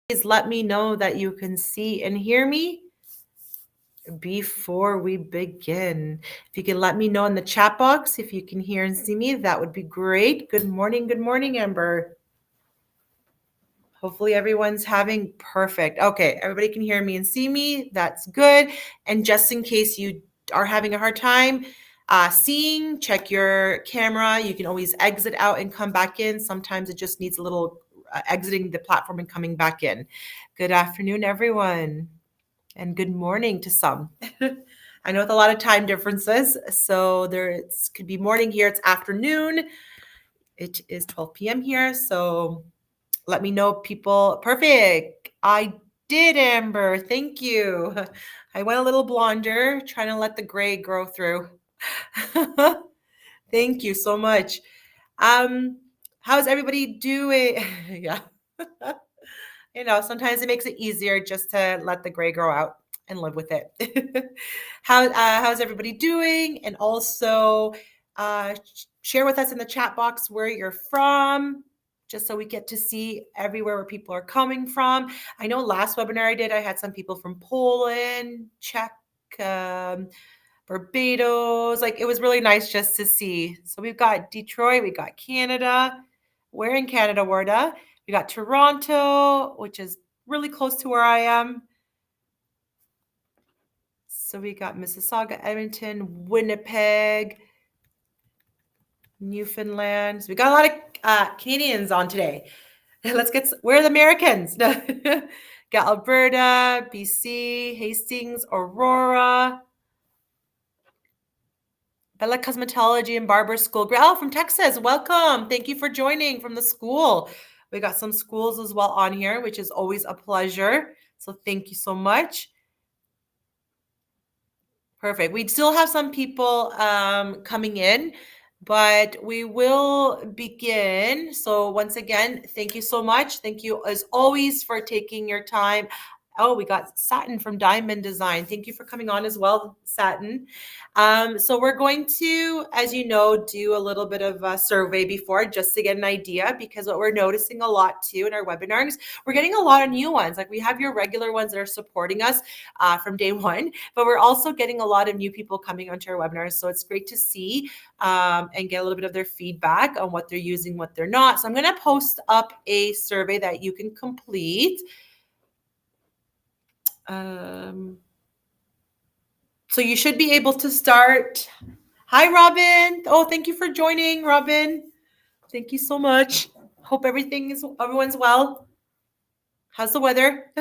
Please let me know that you can see and hear me before we begin. If you can let me know in the chat box if you can hear and see me, that would be great. Good morning, Amber. Hopefully everyone's having perfect. Okay, everybody can hear me and see me. That's good. And just in case you are having a hard time seeing, check your camera. You can always exit out and come back in. Sometimes it just needs a little exiting the platform and coming back in. Good afternoon, everyone. And good morning to some. I know with a lot of time differences, so could be morning here, it's afternoon. It is 12 p.m. here, so let me know, people. Perfect. I did, Amber. Thank you. I went a little blonder, trying to let the gray grow through. Thank you so much. How's everybody doing? Yeah. Sometimes it makes it easier just to let the gray grow out and live with it. How's everybody doing? And also share with us in the chat box where you're from, just so we get to see everywhere where people are coming from. I know last webinar I had some people from Poland, Czech, Barbados. Like, it was really nice just to see. So we've got Detroit, we got Canada. We're in Canada, Warda. We got Toronto, which is really close to where I am. So we got Mississauga, Edmonton, Winnipeg, Newfoundland. So we got a lot of Canadians on today. Where are the Americans? Got Alberta, BC, Hastings, Aurora, Bella Cosmetology and Barber School. Grell from Texas, welcome. Thank you for joining from the school. We got some schools as well on here, which is always a pleasure. So thank you so much. Perfect. We still have some people coming in, but we will begin. So once again, thank you so much. Thank you as always for taking your time. Oh, we got Satin from Diamond Design. Thank you for coming on as well, Satin. So we're going to, as you know, do a little bit of a survey before, just to get an idea, because what we're noticing a lot too in our webinars, we're getting a lot of new ones. Like, we have your regular ones that are supporting us from day one, but we're also getting a lot of new people coming onto our webinars. So it's great to see and get a little bit of their feedback on what they're using, what they're not. So I'm going to post up a survey that you can complete. So you should be able to start. Hi, Robin. Oh, thank you for joining, Robin. Thank you so much. Hope everyone's well. How's the weather?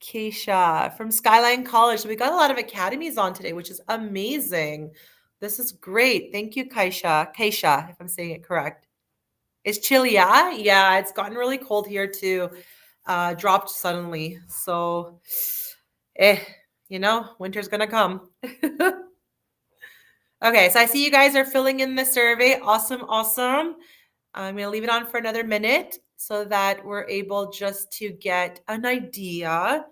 Keisha from Skyline College. So we got a lot of academies on today, which is amazing. This is great. Thank you, Keisha, if I'm saying it correct. It's chilly, yeah? Yeah, it's gotten really cold here too. Dropped suddenly. So, winter's gonna come. Okay, so I see you guys are filling in the survey. Awesome. I'm gonna leave it on for another minute so that we're able just to get an idea.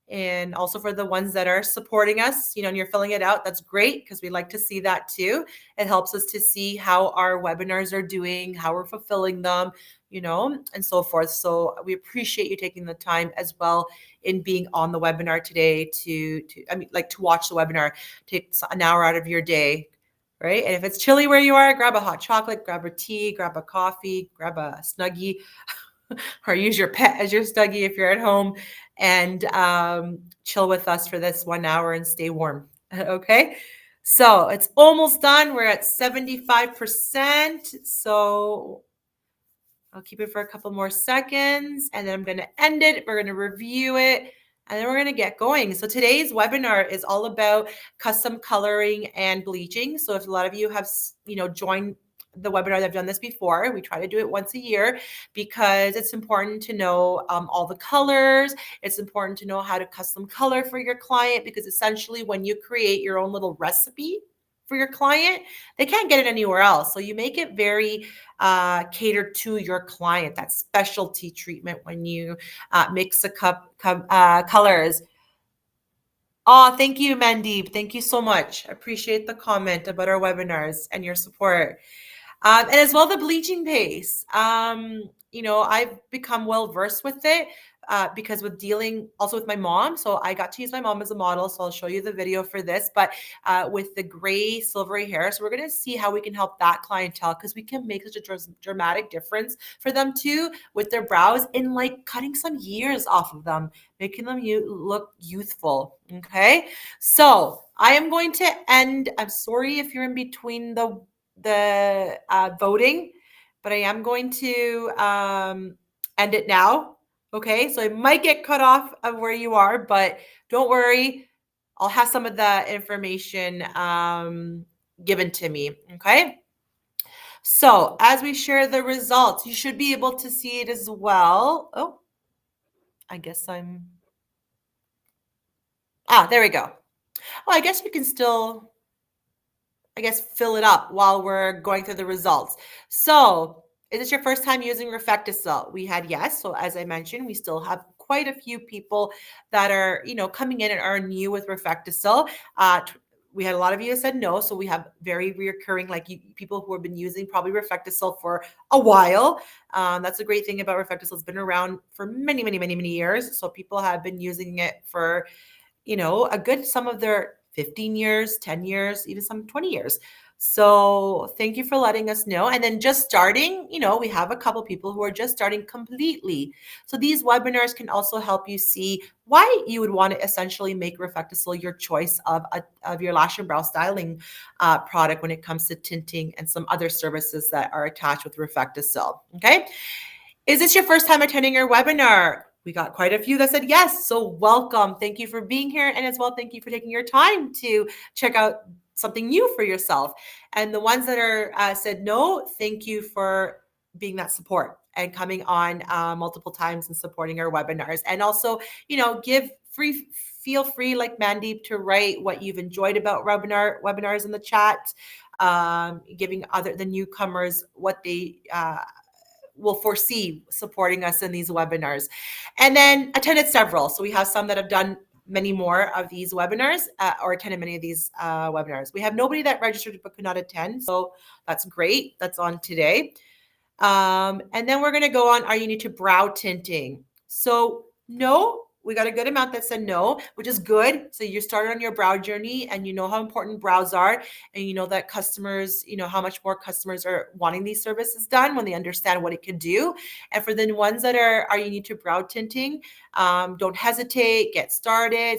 And also for the ones that are supporting us, and you're filling it out, that's great, because we like to see that too. It helps us to see how our webinars are doing, how we're fulfilling them, and so forth. So we appreciate you taking the time as well in being on the webinar today to watch the webinar. Take an hour out of your day, right? And if it's chilly where you are, grab a hot chocolate, grab a tea, grab a coffee, grab a Snuggie, or use your pet as your Snuggie if you're at home, and chill with us for this 1 hour and stay warm. Okay, so it's almost done. We're at 75%. So I'll keep it for a couple more seconds, and then I'm going to end it. We're going to review it, and then we're going to get going. So today's webinar is all about custom coloring and bleaching. So if a lot of you have, joined the webinar that I've done this before, we try to do it once a year because it's important to know all the colors. It's important to know how to custom color for your client, because essentially when you create your own little recipe for your client, they can't get it anywhere else. So you make it very catered to your client, that specialty treatment when you mix the colors. Oh, thank you, Mandeep. Thank you so much. I appreciate the comment about our webinars and your support. And as well the bleaching paste. I've become well versed with it because with dealing also with my mom. So I got to use my mom as a model. So I'll show you the video for this. But with the gray silvery hair, so we're going to see how we can help that clientele because we can make such a dramatic difference for them too with their brows in like cutting some years off of them, making them look youthful. Okay. So I am going to end. I'm sorry if you're in between the voting, but I am going to end it now. Okay, so I might get cut off of where you are, but don't worry. I'll have some of the information given to me. Okay. So as we share the results, you should be able to see it as well. Oh, I guess there we go. Well, I guess we can still fill it up while we're going through the results. So, is this your first time using RefectoCil? We had yes. So, as I mentioned, we still have quite a few people that are, coming in and are new with RefectoCil. We had a lot of you that said no. So, we have very reoccurring, people who have been using probably RefectoCil for a while. That's a great thing about RefectoCil. It's been around for many, many, many, many years. So, people have been using it for a good some of their 15 years, 10 years, even some 20 years. So thank you for letting us know. And then just starting, we have a couple people who are just starting completely. So these webinars can also help you see why you would want to essentially make RefectoCil your choice of your lash and brow styling product when it comes to tinting and some other services that are attached with RefectoCil. Okay. Is this your first time attending our webinar? We got quite a few that said yes. So welcome. Thank you for being here. And as well, thank you for taking your time to check out something new for yourself. And the ones that are said no, thank you for being that support and coming on multiple times and supporting our webinars. And also, feel free like Mandeep to write what you've enjoyed about webinars in the chat, giving the newcomers what they will foresee supporting us in these webinars. And then attended several. So we have some that have done many more of these webinars or attended many of these webinars. We have nobody that registered but could not attend. So that's great. That's on today. And then we're going to go on, are you new to brow tinting? So no, we got a good amount that said no, which is good. So you started on your brow journey and you know how important brows are. And you know that customers, how much more customers are wanting these services done when they understand what it can do. And for the ones that are you new to brow tinting, don't hesitate, get started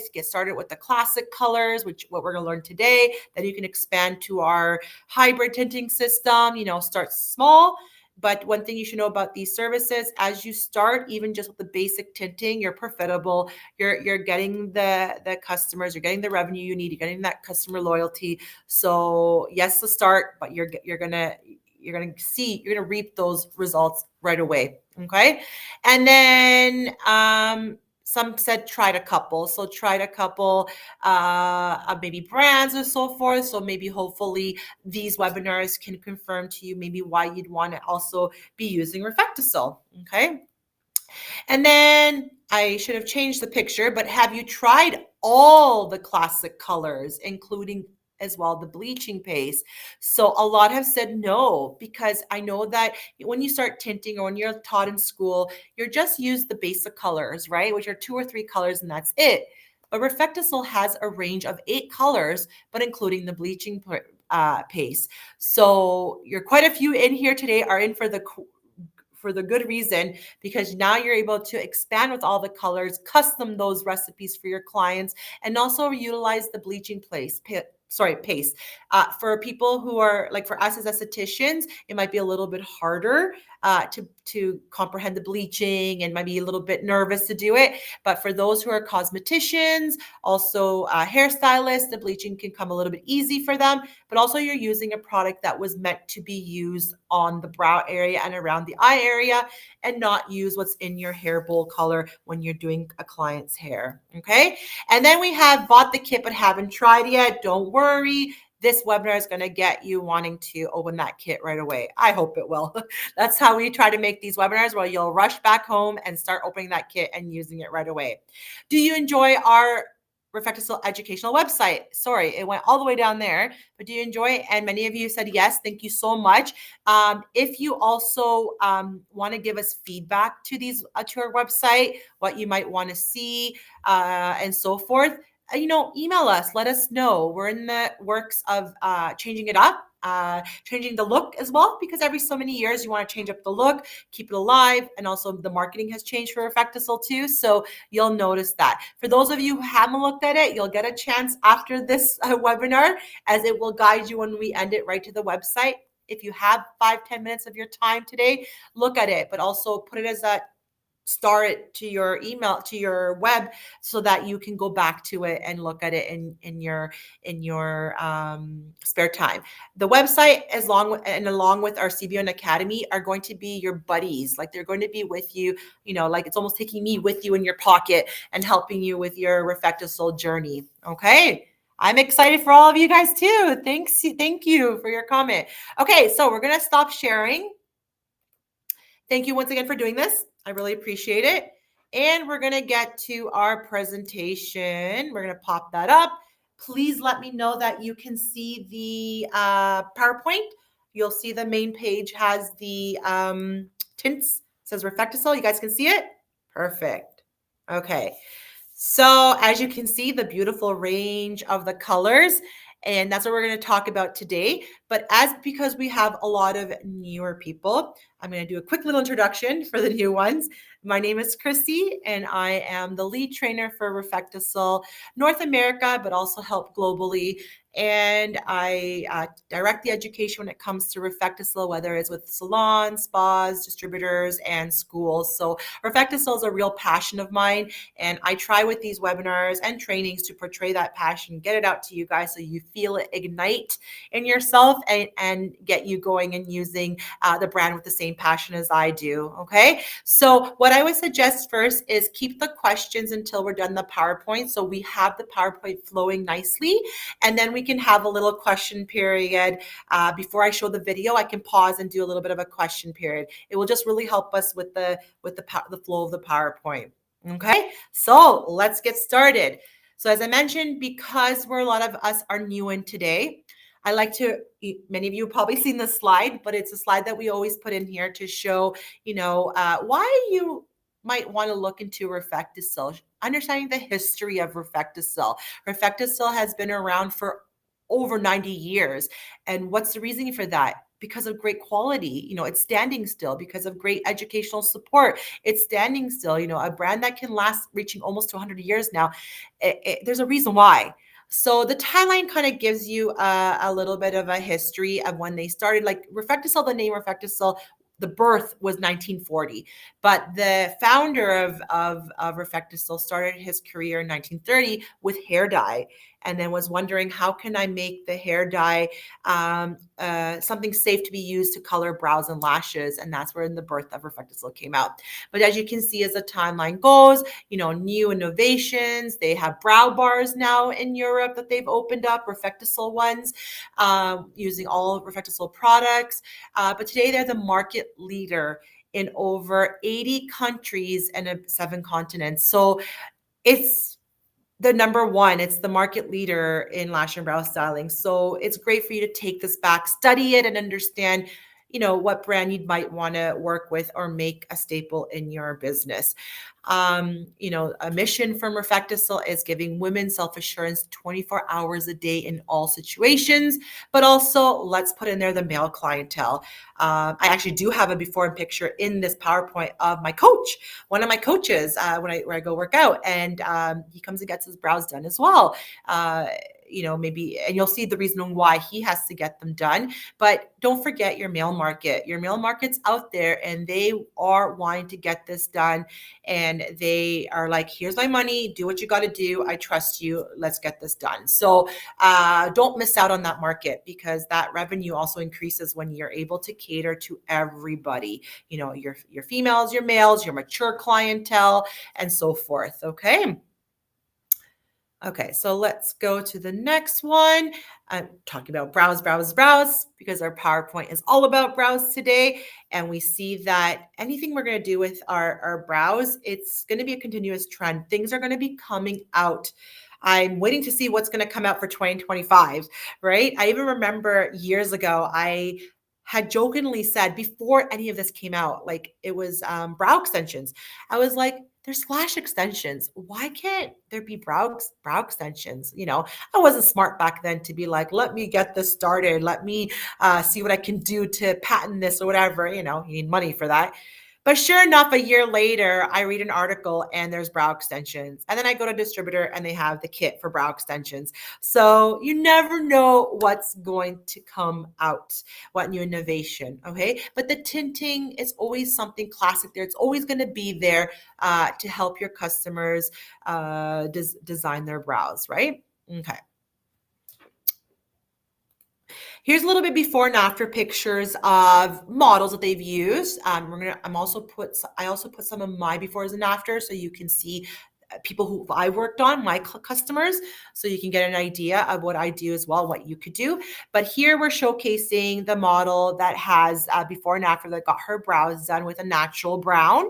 with the classic colors, which what we're going to learn today. Then you can expand to our hybrid tinting system, start small. But one thing you should know about these services, as you start, even just with the basic tinting, you're profitable. You're getting the customers, you're getting the revenue you need, you're getting that customer loyalty. So yes, the start, but you're gonna reap those results right away. Okay, and then some said tried a couple. So tried a couple of maybe brands or so forth. So maybe hopefully these webinars can confirm to you maybe why you'd want to also be using RefectoCil. Okay. And then I should have changed the picture, but have you tried all the classic colors, including as well the bleaching paste? So a lot have said no, because I know that when you start tinting or when you're taught in school, you're just use the basic colors, right? Which are 2 or 3 colors and that's it. But RefectoCil has a range of 8 colors, but including the bleaching paste. So you're quite a few in here today are in for the good reason, because now you're able to expand with all the colors, custom those recipes for your clients, and also utilize the bleaching paste. For people who are like, for us as estheticians, it might be a little bit harder to comprehend the bleaching and might be a little bit nervous to do it. But for those who are cosmeticians, also hairstylists, the bleaching can come a little bit easy for them. But also you're using a product that was meant to be used on the brow area and around the eye area, and not use what's in your hair bowl color when you're doing a client's hair. Okay. And then we have bought the kit but haven't tried yet. Don't worry. This webinar is going to get you wanting to open that kit right away. I hope it will. That's how we try to make these webinars, where you'll rush back home and start opening that kit and using it right away. Do you enjoy our RefectoCil educational website. Sorry, it went all the way down there, but do you enjoy it? And many of you said yes. Thank you so much. If you also want to give us feedback to these to our website, what you might want to see, and so forth, email us. Let us know. We're in the works of changing it up. Changing the look as well, because every so many years you want to change up the look, keep it alive, and also the marketing has changed for RefectoCil too. So you'll notice that. For those of you who haven't looked at it, you'll get a chance after this webinar, as it will guide you when we end it right to the website. If you have 5-10 minutes of your time today, look at it, but also put it as a star it to your email, to your web, so that you can go back to it and look at it in your spare time. The website, along with our CBN Academy, are going to be your buddies. Like, they're going to be with you, like it's almost taking me with you in your pocket and helping you with your RefectoCil journey. Okay. I'm excited for all of you guys too. Thank you for your comment. Okay, so we're going to stop sharing. Thank you once again for doing this. I really appreciate it. And we're going to get to our presentation. We're going to pop that up. Please let me know that you can see the PowerPoint. You'll see the main page has the tints. It says RefectoCil. You guys can see it? Perfect. Okay. So as you can see, the beautiful range of the colors, and that's what we're going to talk about today. But because we have a lot of newer people, I'm going to do a quick little introduction for the new ones. My name is Chrissy, and I am the lead trainer for RefectoCil North America, but also help globally. And I direct the education when it comes to RefectoCil, whether it's with salons, spas, distributors, and schools. So RefectoCil is a real passion of mine, and I try with these webinars and trainings to portray that passion, get it out to you guys so you feel it ignite in yourself and get you going and using the brand with the same passion as I do. Okay. So what I would suggest first is keep the questions until we're done the PowerPoint, so we have the PowerPoint flowing nicely, and then we can have a little question period. Before I show the video, I can pause and do a little bit of a question period. It will just really help us with the flow of the PowerPoint. Okay, so let's get started. So as I mentioned, because a lot of us are new in today, I like to, many of you have probably seen this slide, but it's a slide that we always put in here to show, why you might want to look into RefectoCil, understanding the history of RefectoCil. RefectoCil has been around for over 90 years. And what's the reasoning for that? Because of great quality, it's standing still. Because of great educational support, it's standing still. A brand that can last, reaching almost to 100 years now. There's a reason why. So the timeline kind of gives you a little bit of a history of when they started. Like RefectoCil, the name RefectoCil, the birth was 1940, but the founder of RefectoCil started his career in 1930 with hair dye, and then was wondering, how can I make the hair dye something safe to be used to color brows and lashes? And that's where the birth of RefectoCil came out. But as you can see, as the timeline goes, new innovations. They have brow bars now in Europe that they've opened up, RefectoCil ones, using all RefectoCil products. But today they're the market leader in over 80 countries and 7 continents. So it's the number one, it's the market leader in lash and brow styling. So it's great for you to take this back, study it, and understand, what brand you might want to work with or make a staple in your business. A mission from RefectoCil is giving women self-assurance 24 hours a day in all situations, but also let's put in there the male clientele. I actually do have a before and picture in this PowerPoint of my coach, one of my coaches, where I go work out, and he comes and gets his brows done as well. Maybe, and you'll see the reason why he has to get them done. But don't forget your male market. Your male market's out there, and they are wanting to get this done. And they are like, here's my money, do what you got to do. I trust you. Let's get this done. So don't miss out on that market, because that revenue also increases when you're able to cater to everybody, your females, your males, your mature clientele, and so forth. Okay, so let's go to the next one. I'm talking about brows, because our PowerPoint is all about brows today. And we see that anything we're going to do with our brows, it's going to be a continuous trend. Things are going to be coming out. I'm waiting to see what's going to come out for 2025, right? I even remember years ago, I had jokingly said before any of this came out, like it was brow extensions. I was like, there's lash extensions. Why can't there be brow extensions? I wasn't smart back then to be like, let me get this started. Let me see what I can do to patent this or whatever. You need money for that. But sure enough, a year later, I read an article and there's brow extensions. And then I go to a distributor and they have the kit for brow extensions. So you never know what's going to come out, what new innovation, okay? But the tinting is always something classic there. It's always going to be there to help your customers design their brows, right? Okay. Here's a little bit before and after pictures of models that they've used. I also put some of my befores and afters so you can see people who I worked on, my customers, so you can get an idea of what I do as well, what you could do. But here we're showcasing the model that has before and after, that got her brows done with a natural brown.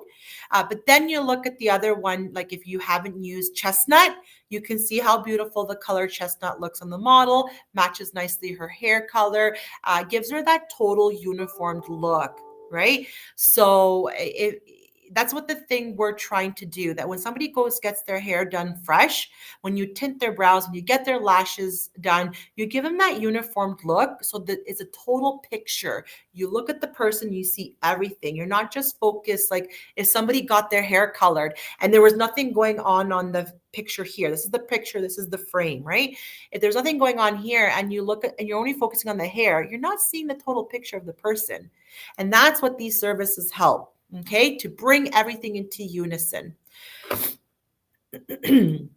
But then you look at the other one, like if you haven't used chestnut, you can see how beautiful the color chestnut looks on the model, matches nicely her hair color, gives her that total uniformed look, right? So that's what the thing we're trying to do, that when somebody gets their hair done fresh, when you tint their brows, when you get their lashes done, you give them that uniformed look so that it's a total picture. You look at the person, you see everything. You're not just focused like if somebody got their hair colored and there was nothing going on the picture here. This is the picture, this is the frame, right? If there's nothing going on here and you look at and you're only focusing on the hair, you're not seeing the total picture of the person. And that's what these services help. Okay, to bring everything into unison. And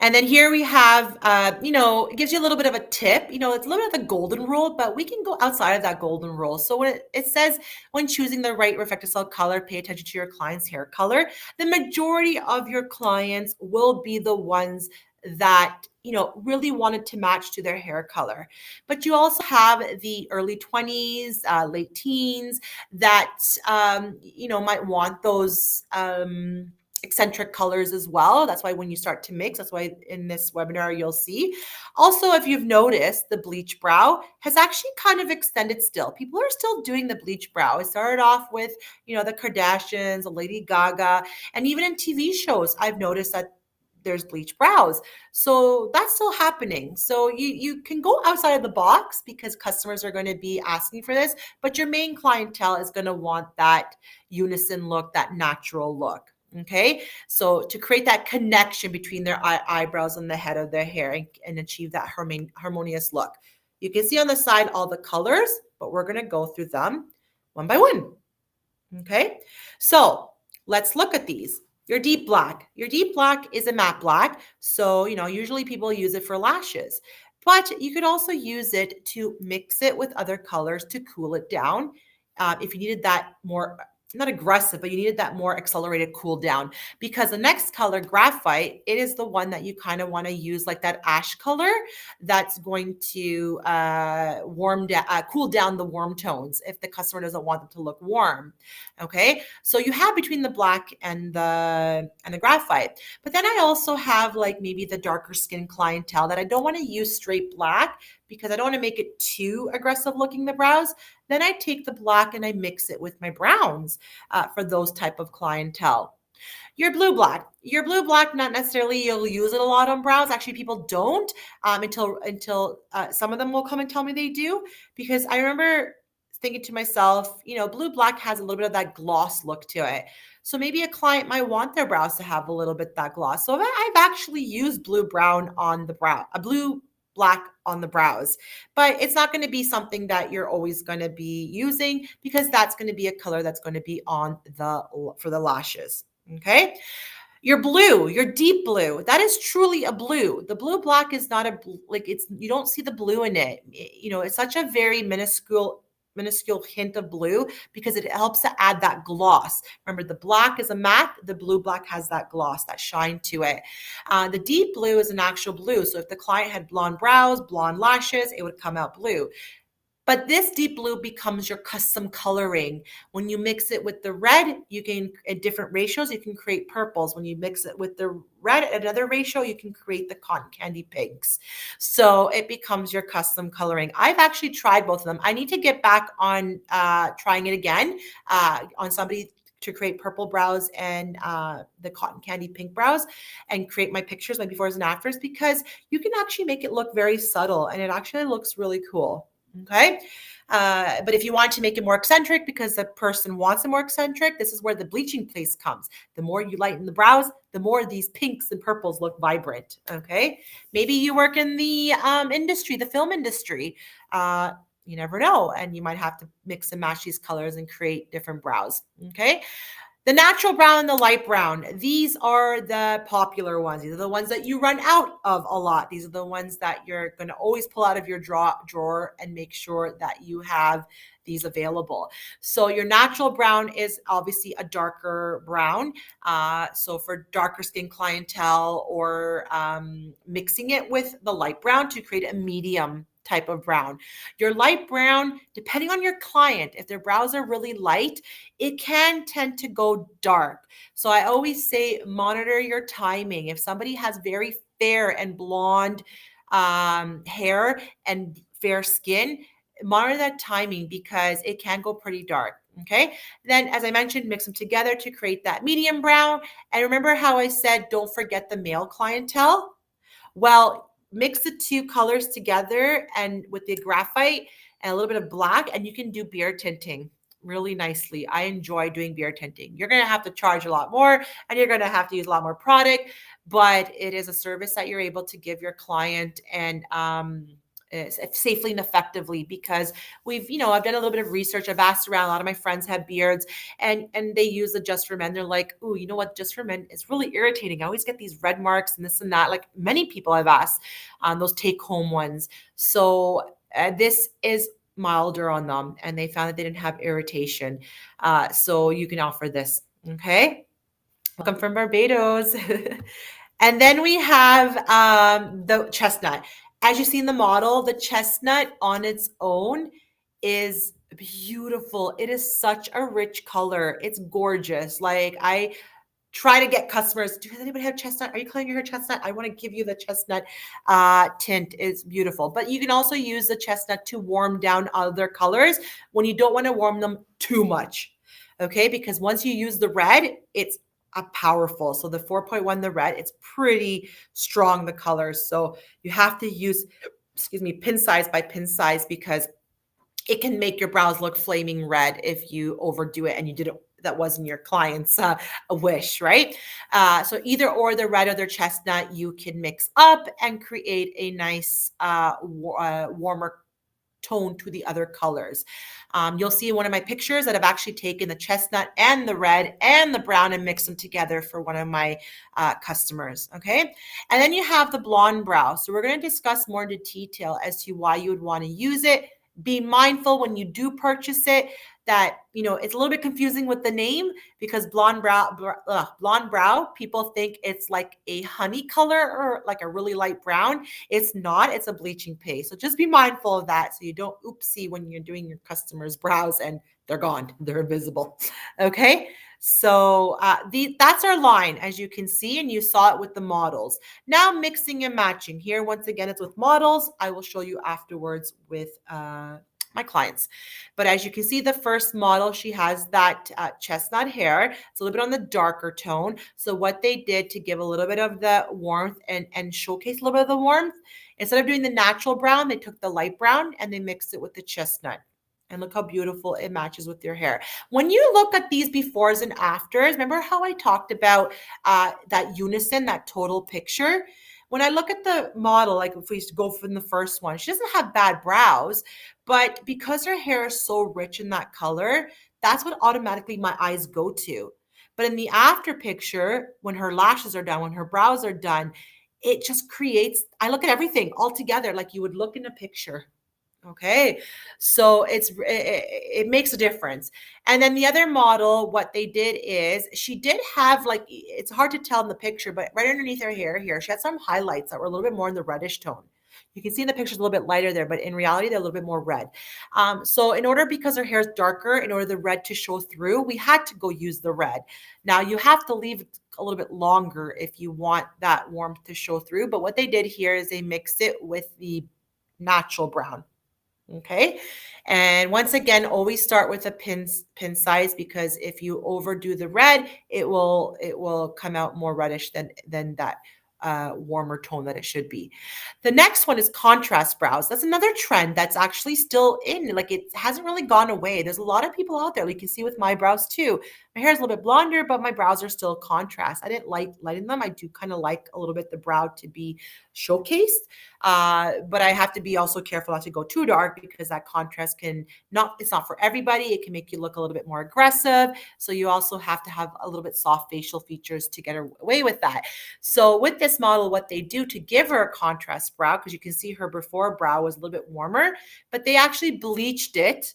then here we have, it gives you a little bit of a tip. It's a little bit of the golden rule, but we can go outside of that golden rule. So when it says, when choosing the right RefectoCil color, pay attention to your client's hair color. The majority of your clients will be the ones that really wanted to match to their hair color. But you also have the early 20s, late teens that might want those eccentric colors as well. That's why when you start to mix, that's why in this webinar you'll see. Also, if you've noticed, the bleach brow has actually kind of extended still. People are still doing the bleach brow. It started off with, the Kardashians, the Lady Gaga, and even in TV shows, I've noticed that there's bleach brows. So that's still happening. So you can go outside of the box because customers are going to be asking for this, but your main clientele is going to want that unison look, that natural look. Okay, so to create that connection between their eyebrows and the head of their hair and achieve that harmonious look. You can see on the side all the colors, but we're going to go through them one by one. Okay, so let's look at these. Your deep black. Your deep black is a matte black. So, usually people use it for lashes, but you could also use it to mix it with other colors to cool it down. If you needed that more, not aggressive, but you needed that more accelerated cool down, because the next color, graphite, it is the one that you kind of want to use like that ash color that's going to cool down the warm tones if the customer doesn't want them to look warm. Okay, so you have between the black and the graphite, but then I also have like maybe the darker skin clientele that I don't want to use straight black because I don't want to make it too aggressive looking, the brows. Then I take the black and I mix it with my browns for those type of clientele. Your blue black, not necessarily you'll use it a lot on brows. Actually, people don't until some of them will come and tell me they do, because I remember thinking to myself, blue black has a little bit of that gloss look to it. So maybe a client might want their brows to have a little bit that gloss. So I've actually used blue brown on the brow, a blue black on the brows, but it's not going to be something that you're always going to be using because that's going to be a color that's going to be on for the lashes. Okay. Your blue, your deep blue, that is truly a blue. The blue black is not you don't see the blue in it. It's such a very minuscule hint of blue because it helps to add that gloss. Remember, the black is a matte, the blue black has that gloss, that shine to it. The deep blue is an actual blue. So if the client had blonde brows, blonde lashes, it would come out blue. But this deep blue becomes your custom coloring. When you mix it with the red, you can, at different ratios, you can create purples. When you mix it with the red at another ratio, you can create the cotton candy pinks. So it becomes your custom coloring. I've actually tried both of them. I need to get back on trying it again on somebody to create purple brows and the cotton candy pink brows and create my pictures, my befores and afters, because you can actually make it look very subtle and it actually looks really cool. Okay. But if you want to make it more eccentric because the person wants it more eccentric, this is where the bleaching place comes. The more you lighten the brows, the more these pinks and purples look vibrant. Okay. Maybe you work in the industry, the film industry. You never know. And you might have to mix and match these colors and create different brows. Okay. The natural brown and the light brown, these are the popular ones. These are the ones that you run out of a lot. These are the ones that you're going to always pull out of your drawer and make sure that you have these available. So your natural brown is obviously a darker brown. So for darker skin clientele, or mixing it with the light brown to create a medium type of brown. Your light brown, depending on your client, if their brows are really light, it can tend to go dark. So I always say monitor your timing. If somebody has very fair and blonde hair and fair skin, monitor that timing because it can go pretty dark. Okay. Then, as I mentioned, mix them together to create that medium brown. And remember how I said, don't forget the male clientele? Well, mix the two colors together and with the graphite and a little bit of black, and you can do beard tinting really nicely. I enjoy doing beard tinting. You're going to have to charge a lot more and you're going to have to use a lot more product, but it is a service that you're able to give your client and safely and effectively, because I've done a little bit of research. I've asked around. A lot of my friends have beards and they use the Just for Men. They're like, "Ooh, you know what? Just for Men is really irritating. I always get these red marks and this and that." Like many people I've asked, those take home ones. So this is milder on them, and they found that they didn't have irritation. So you can offer this. Okay. Welcome from Barbados. And then we have the chestnut. As you see in the model, the chestnut on its own is beautiful. It is such a rich color. It's gorgeous. Like I try to get customers, does anybody have chestnut? Are you coloring your hair chestnut? I want to give you the chestnut tint. It's beautiful. But you can also use the chestnut to warm down other colors when you don't want to warm them too much. Okay, because once you use the red, it's a powerful. So the 4.1, the red, it's pretty strong, the colors. So you have to use, pin size by pin size, because it can make your brows look flaming red if you overdo it and you didn't, that wasn't your client's a wish, right? So either or, the red or the chestnut, you can mix up and create a nice warmer tone to the other colors. You'll see in one of my pictures that I've actually taken the chestnut and the red and the brown and mixed them together for one of my customers. Okay. And then you have the blonde brow. So we're going to discuss more into detail as to why you would want to use it. Be mindful when you do purchase it that, it's a little bit confusing with the name, because blonde brow, people think it's like a honey color or like a really light brown. It's not, it's a bleaching paste. So just be mindful of that so you don't oopsie when you're doing your customers' brows and they're gone, they're invisible. Okay. So that's our line, as you can see, and you saw it with the models. Now mixing and matching. Here, once again, it's with models. I will show you afterwards with my clients. But as you can see, the first model, she has that chestnut hair. It's a little bit on the darker tone. So what they did to give a little bit of the warmth and showcase a little bit of the warmth, instead of doing the natural brown, they took the light brown and they mixed it with the chestnut. And look how beautiful it matches with your hair. When you look at these befores and afters, remember how I talked about that unison, that total picture? When I look at the model, like if we go from the first one, she doesn't have bad brows, but because her hair is so rich in that color, that's what automatically my eyes go to. But in the after picture, when her lashes are done, when her brows are done, it just creates, I look at everything all together like you would look in a picture. Okay, so it makes a difference. And then the other model, what they did is she did have, like, it's hard to tell in the picture, but right underneath her hair here, she had some highlights that were a little bit more in the reddish tone. You can see in the pictures a little bit lighter there, but in reality, they're a little bit more red. So in order, because her hair is darker, in order the red to show through, we had to go use the red. Now you have to leave it a little bit longer if you want that warmth to show through. But what they did here is they mixed it with the natural brown. Okay. And once again, always start with a pin size, because if you overdo the red, it will come out more reddish than that warmer tone that it should be. The next one is contrast brows. That's another trend that's actually still in. Like, it hasn't really gone away. There's a lot of people out there. Like, you can see with my brows too. My hair is a little bit blonder, but my brows are still contrast. I didn't like lighting them. I do kind of like a little bit the brow to be showcased. But I have to be also careful not to go too dark, because that contrast it's not for everybody. It can make you look a little bit more aggressive. So you also have to have a little bit soft facial features to get away with that. So with this model, what they do to give her a contrast brow, because you can see her before brow was a little bit warmer, but they actually bleached it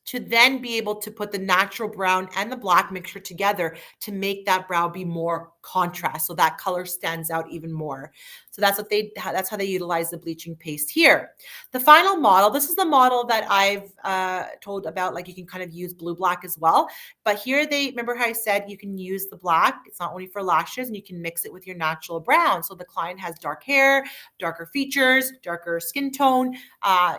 to then be able to put the natural brown and the black mixture together to make that brow be more contrast, so that color stands out even more. So that's how they utilize the bleaching paste here. The final model, this is the model that I've told about, like you can kind of use blue black as well. But here remember how I said you can use the black, it's not only for lashes, and you can mix it with your natural brown. So the client has dark hair, darker features, darker skin tone,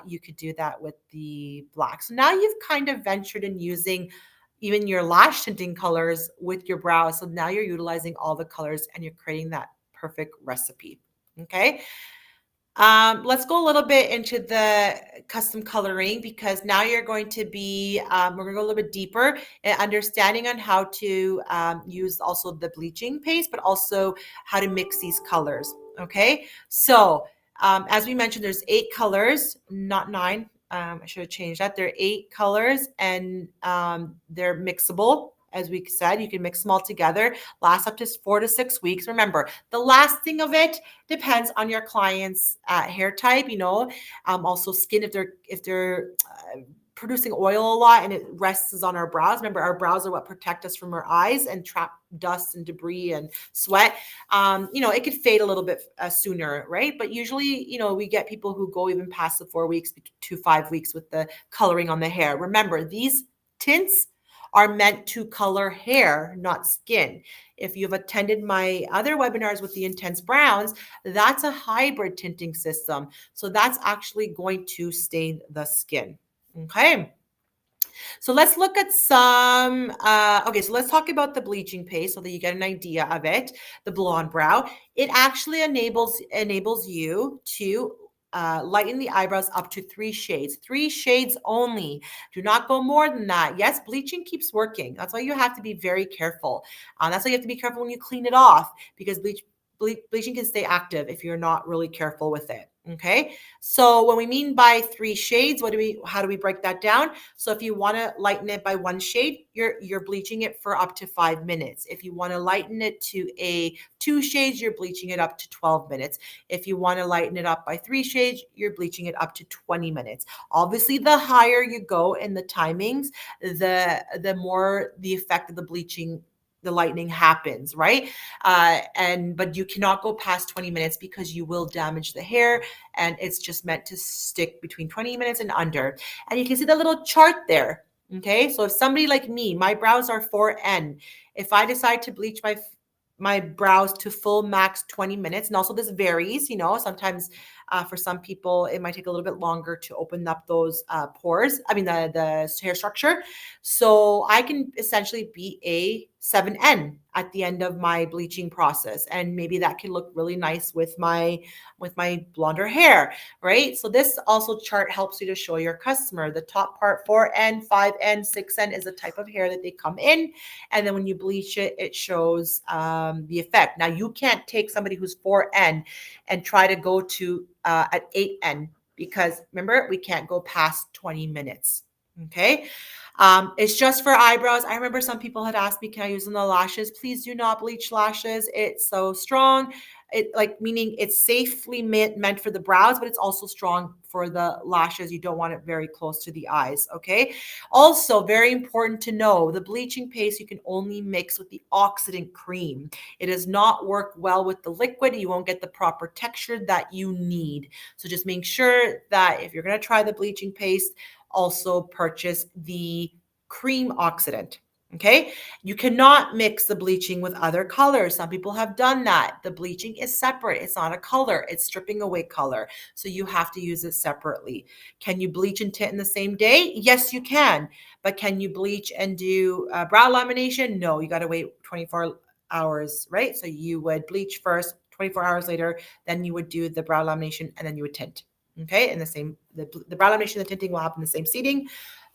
you could do that with the black. So now you've kind of ventured in using even your lash tinting colors with your brows. So now you're utilizing all the colors and you're creating that perfect recipe. Okay. Let's go a little bit into the custom coloring, because now you're going to be, we're going to go a little bit deeper in understanding on how to use also the bleaching paste, but also how to mix these colors. Okay. So as we mentioned, there's 8 colors, not 9. I should have changed that. There are 8 colors, and they're mixable. As we said, you can mix them all together, last up to 4 to 6 weeks. Remember, the lasting of it depends on your client's hair type, also skin, if they're producing oil a lot and it rests on our brows. Remember, our brows are what protect us from our eyes and trap dust and debris and sweat. It could fade a little bit sooner, right? But usually, we get people who go even past the 4 weeks to 5 weeks with the coloring on the hair. Remember, these tints are meant to color hair, not skin. If you've attended my other webinars with the intense browns, that's a hybrid tinting system. So that's actually going to stain the skin. Okay. So let's look at some, so let's talk about the bleaching paste so that you get an idea of it. The blonde brow, it actually enables you to lighten the eyebrows up to 3 shades. 3 shades only. Do not go more than that. Yes, bleaching keeps working. That's why you have to be very careful. That's why you have to be careful when you clean it off, because bleaching can stay active if you're not really careful with it. Okay. So when we mean by 3 shades, how do we break that down? So if you want to lighten it by 1 shade, you're bleaching it for up to 5 minutes. If you want to lighten it to 2 shades, you're bleaching it up to 12 minutes. If you want to lighten it up by 3 shades, you're bleaching it up to 20 minutes. Obviously, the higher you go in the timings, the more the effect of the lightning happens, right? But you cannot go past 20 minutes, because you will damage the hair, and it's just meant to stick between 20 minutes and under. And you can see the little chart there. Okay. So if somebody like me, my brows are 4N. If I decide to bleach my brows to full max 20 minutes, and also this varies, sometimes for some people, it might take a little bit longer to open up those pores. I mean, the hair structure. So I can essentially be a 7N at the end of my bleaching process. And maybe that can look really nice with my blonder hair, right? So this also chart helps you to show your customer the top part, 4N, 5N, 6N is the type of hair that they come in. And then when you bleach it, it shows the effect. Now you can't take somebody who's 4N and try to go to at 8N, because remember, we can't go past 20 minutes. Okay. It's just for eyebrows. I remember some people had asked me, can I use on the lashes? Please do not bleach lashes. It's so strong. It like meaning it's safely meant for the brows, but it's also strong for the lashes. You don't want it very close to the eyes. Okay. Also, very important to know the bleaching paste you can only mix with the oxidant cream. It does not work well with the liquid. You won't get the proper texture that you need. So just make sure that if you're going to try the bleaching paste, also purchase the cream oxidant. Okay. You cannot mix the bleaching with other colors. Some people have done that. The bleaching is separate. It's not a color. It's stripping away color. So you have to use it separately. Can you bleach and tint in the same day? Yes, you can. But can you bleach and do brow lamination? No, you got to wait 24 hours, right? So you would bleach first, 24 hours later, then you would do the brow lamination, and then you would tint. Okay. And the brow lamination and the tinting will happen in the same seating.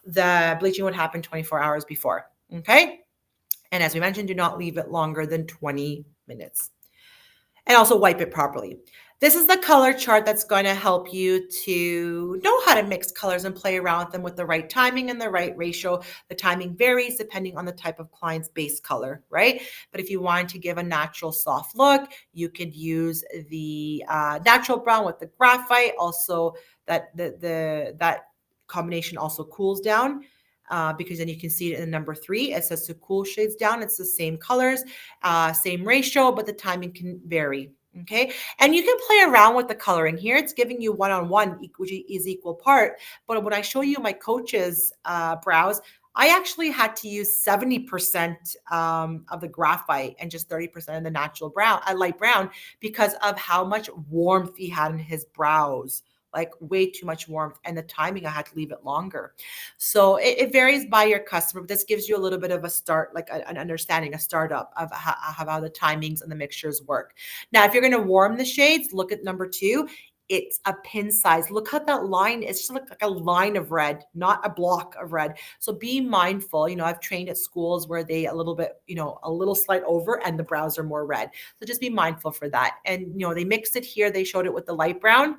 The bleaching would happen 24 hours before. Okay. And as we mentioned, do not leave it longer than 20 minutes. And also wipe it properly. This is the color chart that's going to help you to know how to mix colors and play around with them with the right timing and the right ratio. The timing varies depending on the type of client's base color, right? But if you wanted to give a natural soft look, you could use the natural brown with the graphite. Also, that combination also cools down. Because then you can see it in number 3. It says to cool shades down. It's the same colors, same ratio, but the timing can vary. Okay. And you can play around with the coloring here. It's giving you one-on-one, which is equal part. But when I show you my coach's brows, I actually had to use 70% of the graphite and just 30% of the natural brown, light brown, because of how much warmth he had in his brows. Like way too much warmth, and the timing I had to leave it longer. So it varies by your customer, but this gives you a little bit of a start, like an understanding, a startup of how the timings and the mixtures work. Now, if you're going to warm the shades, look at number 2. It's a pin size. Look how that line is just like a line of red, not a block of red. So be mindful. I've trained at schools where they a little bit, a little slight over and the brows are more red. So just be mindful for that. And, they mixed it here. They showed it with the light brown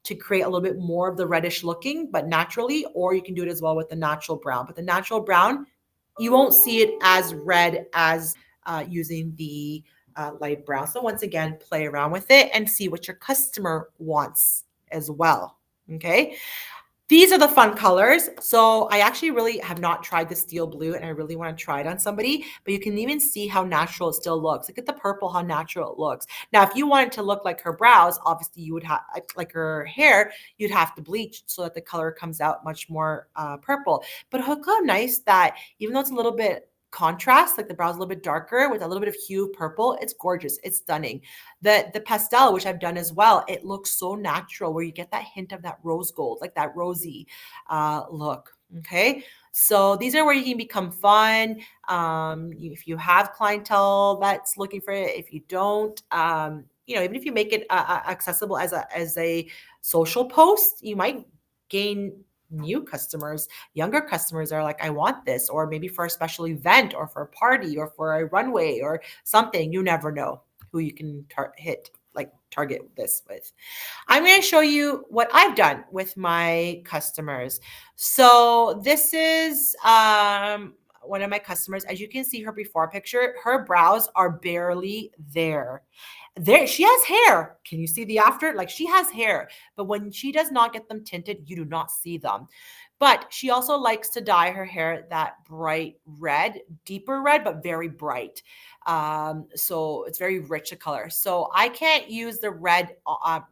to create a little bit more of the reddish looking, but naturally, or you can do it as well with the natural brown. But the natural brown, you won't see it as red as using the light brown. So once again, play around with it and see what your customer wants as well. Okay. These are the fun colors. So I actually really have not tried the steel blue, and I really want to try it on somebody, but you can even see how natural it still looks. Look at the purple, how natural it looks. Now, if you wanted to look like her brows, obviously you would have, like her hair, you'd have to bleach so that the color comes out much more purple. But look how nice that, even though it's a little bit contrast, like the brows a little bit darker with a little bit of hue of purple, it's gorgeous. It's stunning. The pastel, which I've done as well, it looks so natural where you get that hint of that rose gold, like that rosy look. Okay. So these are where you can become fun. If you have clientele that's looking for it, if you don't, even if you make it accessible as a social post, you might gain new customers. Younger customers are like, I want this, or maybe for a special event or for a party or for a runway or something. You never know who you can target this with. I'm going to show you what I've done with my customers. So this is one of my customers. As you can see her before picture, her brows are barely there. She has hair. Can you see the after? Like, she has hair, but when she does not get them tinted, you do not see them. But she also likes to dye her hair that bright red, deeper red, but very bright. So it's very rich a color. So I can't use the red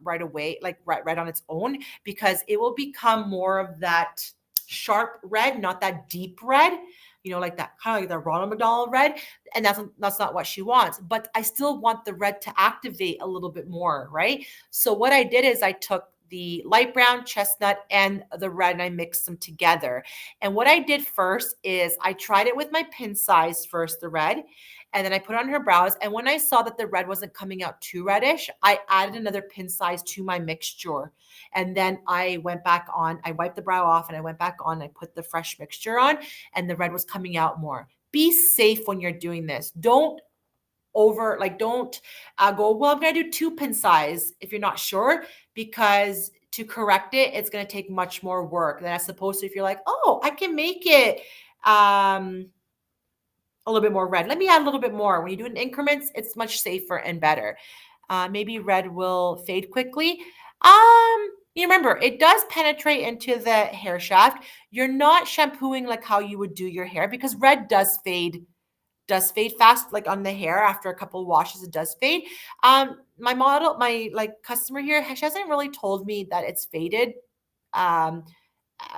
right away, like red on its own, because it will become more of that sharp red, not that deep red. Like that kind of like the Ronald McDonald red. And that's not what she wants. But I still want the red to activate a little bit more, right? So what I did is I took the light brown, chestnut, and the red, and I mixed them together. And what I did first is I tried it with my pin size first, the red, and then I put it on her brows. And when I saw that the red wasn't coming out too reddish, I added another pin size to my mixture. And then I went back on, I wiped the brow off and I went back on, I put the fresh mixture on, and the red was coming out more. Be safe when you're doing this. Don't go, well, I'm going to do 2 pin size if you're not sure, because to correct it, it's going to take much more work than as opposed to if you're like, oh, I can make it a little bit more red. Let me add a little bit more. When you do it in increments, it's much safer and better. Maybe red will fade quickly. You remember, it does penetrate into the hair shaft. You're not shampooing like how you would do your hair because red does fade fast, like on the hair after a couple washes, it does fade. My like customer here, she hasn't really told me that it's faded um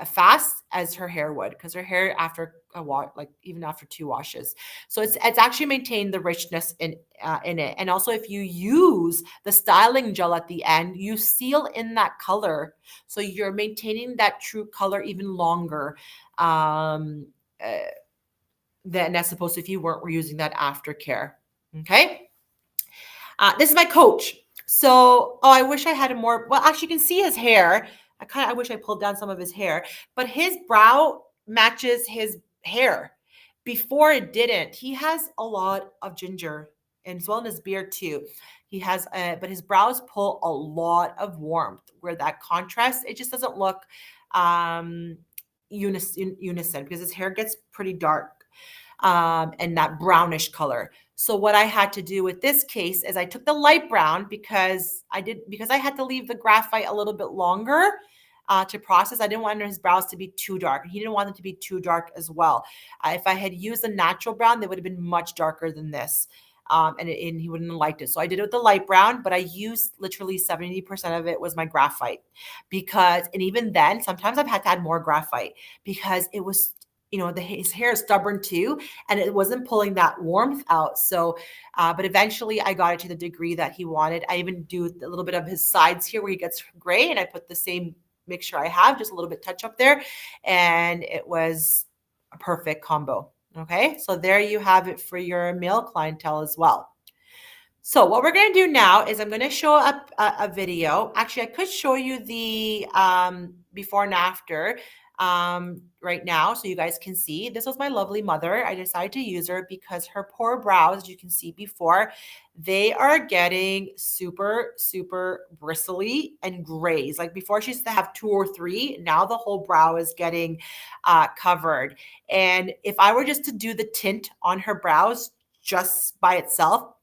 fast as her hair would, because her hair after a wash, like even after 2 washes, so it's actually maintained the richness in it. And also, if you use the styling gel at the end, you seal in that color, so you're maintaining that true color even longer. um uh, than as opposed to if you weren't using that aftercare. Okay. This is my coach. So, oh, I wish I had a more. Well, actually, you can see his hair. I wish I pulled down some of his hair, but his brow matches his hair. Before it didn't. He has a lot of ginger, and as well in his beard too. He has, but his brows pull a lot of warmth. Where that contrast, it just doesn't look um, unison because his hair gets pretty dark and that brownish color. So what I had to do with this case is I took the light brown because I had to leave the graphite a little bit longer to process. I didn't want his brows to be too dark. He didn't want them to be too dark as well. If I had used a natural brown, they would have been much darker than this. And he wouldn't have liked it. So I did it with the light brown, but I used literally 70% of it was my graphite and even then, sometimes I've had to add more graphite because it was, his hair is stubborn too, and it wasn't pulling that warmth out. So, but eventually I got it to the degree that he wanted. I even do a little bit of his sides here where he gets gray, and I put the same mixture I have, just a little bit touch up there. And it was a perfect combo. Okay. So there you have it for your male clientele as well. So what we're going to do now is I'm going to show up a video. Actually, I could show you the before and after right now so you guys can see. This was my lovely mother. I decided to use her because her poor brows, as you can see before, they are getting super, super bristly and grays. Like before she used to have 2 or 3. Now the whole brow is getting covered. And if I were just to do the tint on her brows just by itself,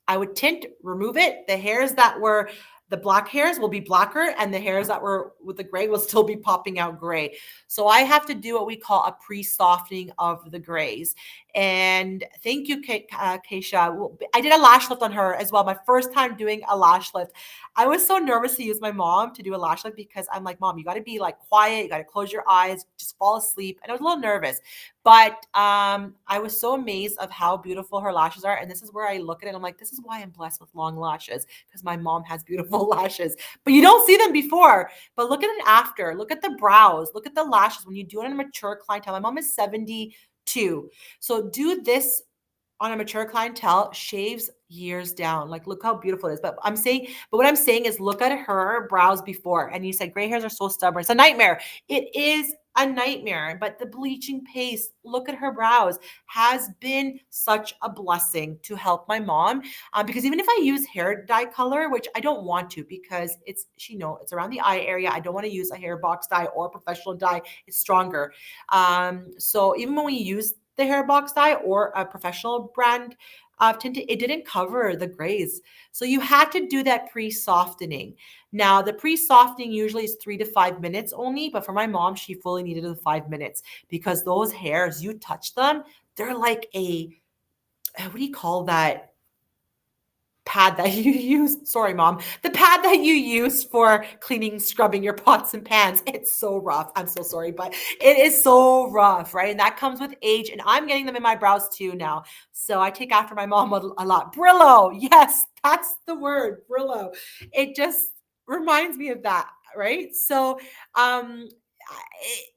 I would tint, remove it. The hairs that were the black hairs will be blacker, and the hairs that were with the gray will still be popping out gray. So I have to do what we call a pre-softening of the grays. And thank you, Keisha. I did a lash lift on her as well. My first time doing a lash lift. I was so nervous to use my mom to do a lash lift because I'm like, Mom, you got to be like quiet. You got to close your eyes, just fall asleep. And I was a little nervous. But I was so amazed of how beautiful her lashes are. And this is where I look at it. I'm like, this is why I'm blessed with long lashes, because my mom has beautiful lashes. But you don't see them before. But look at it after. Look at the brows. Look at the lashes. When you do it on a mature clientele, my mom is 72. So do this on a mature clientele, shaves years down. Like, look how beautiful it is. But what I'm saying is look at her brows before. And you said gray hairs are so stubborn. It's a nightmare. It is a nightmare. But the bleaching paste, look at her brows, has been such a blessing to help my mom. Because even if I use hair dye color, which I don't want to because it's around the eye area. I don't want to use a hair box dye or professional dye. It's stronger. So even when we use the hair box dye or a professional brand of tint, it didn't cover the grays. So you had to do that pre-softening. Now, the pre-softening usually is 3 to 5 minutes only, but for my mom, she fully needed the 5 minutes because those hairs, you touch them, they're like what do you call that pad that you use? Sorry, Mom. The pad that you use for cleaning, scrubbing your pots and pans. It's so rough. I'm so sorry, but it is so rough, right? And that comes with age. And I'm getting them in my brows too now. So I take after my mom a lot. Brillo. Yes, that's the word, Brillo. It just reminds me of that, right? So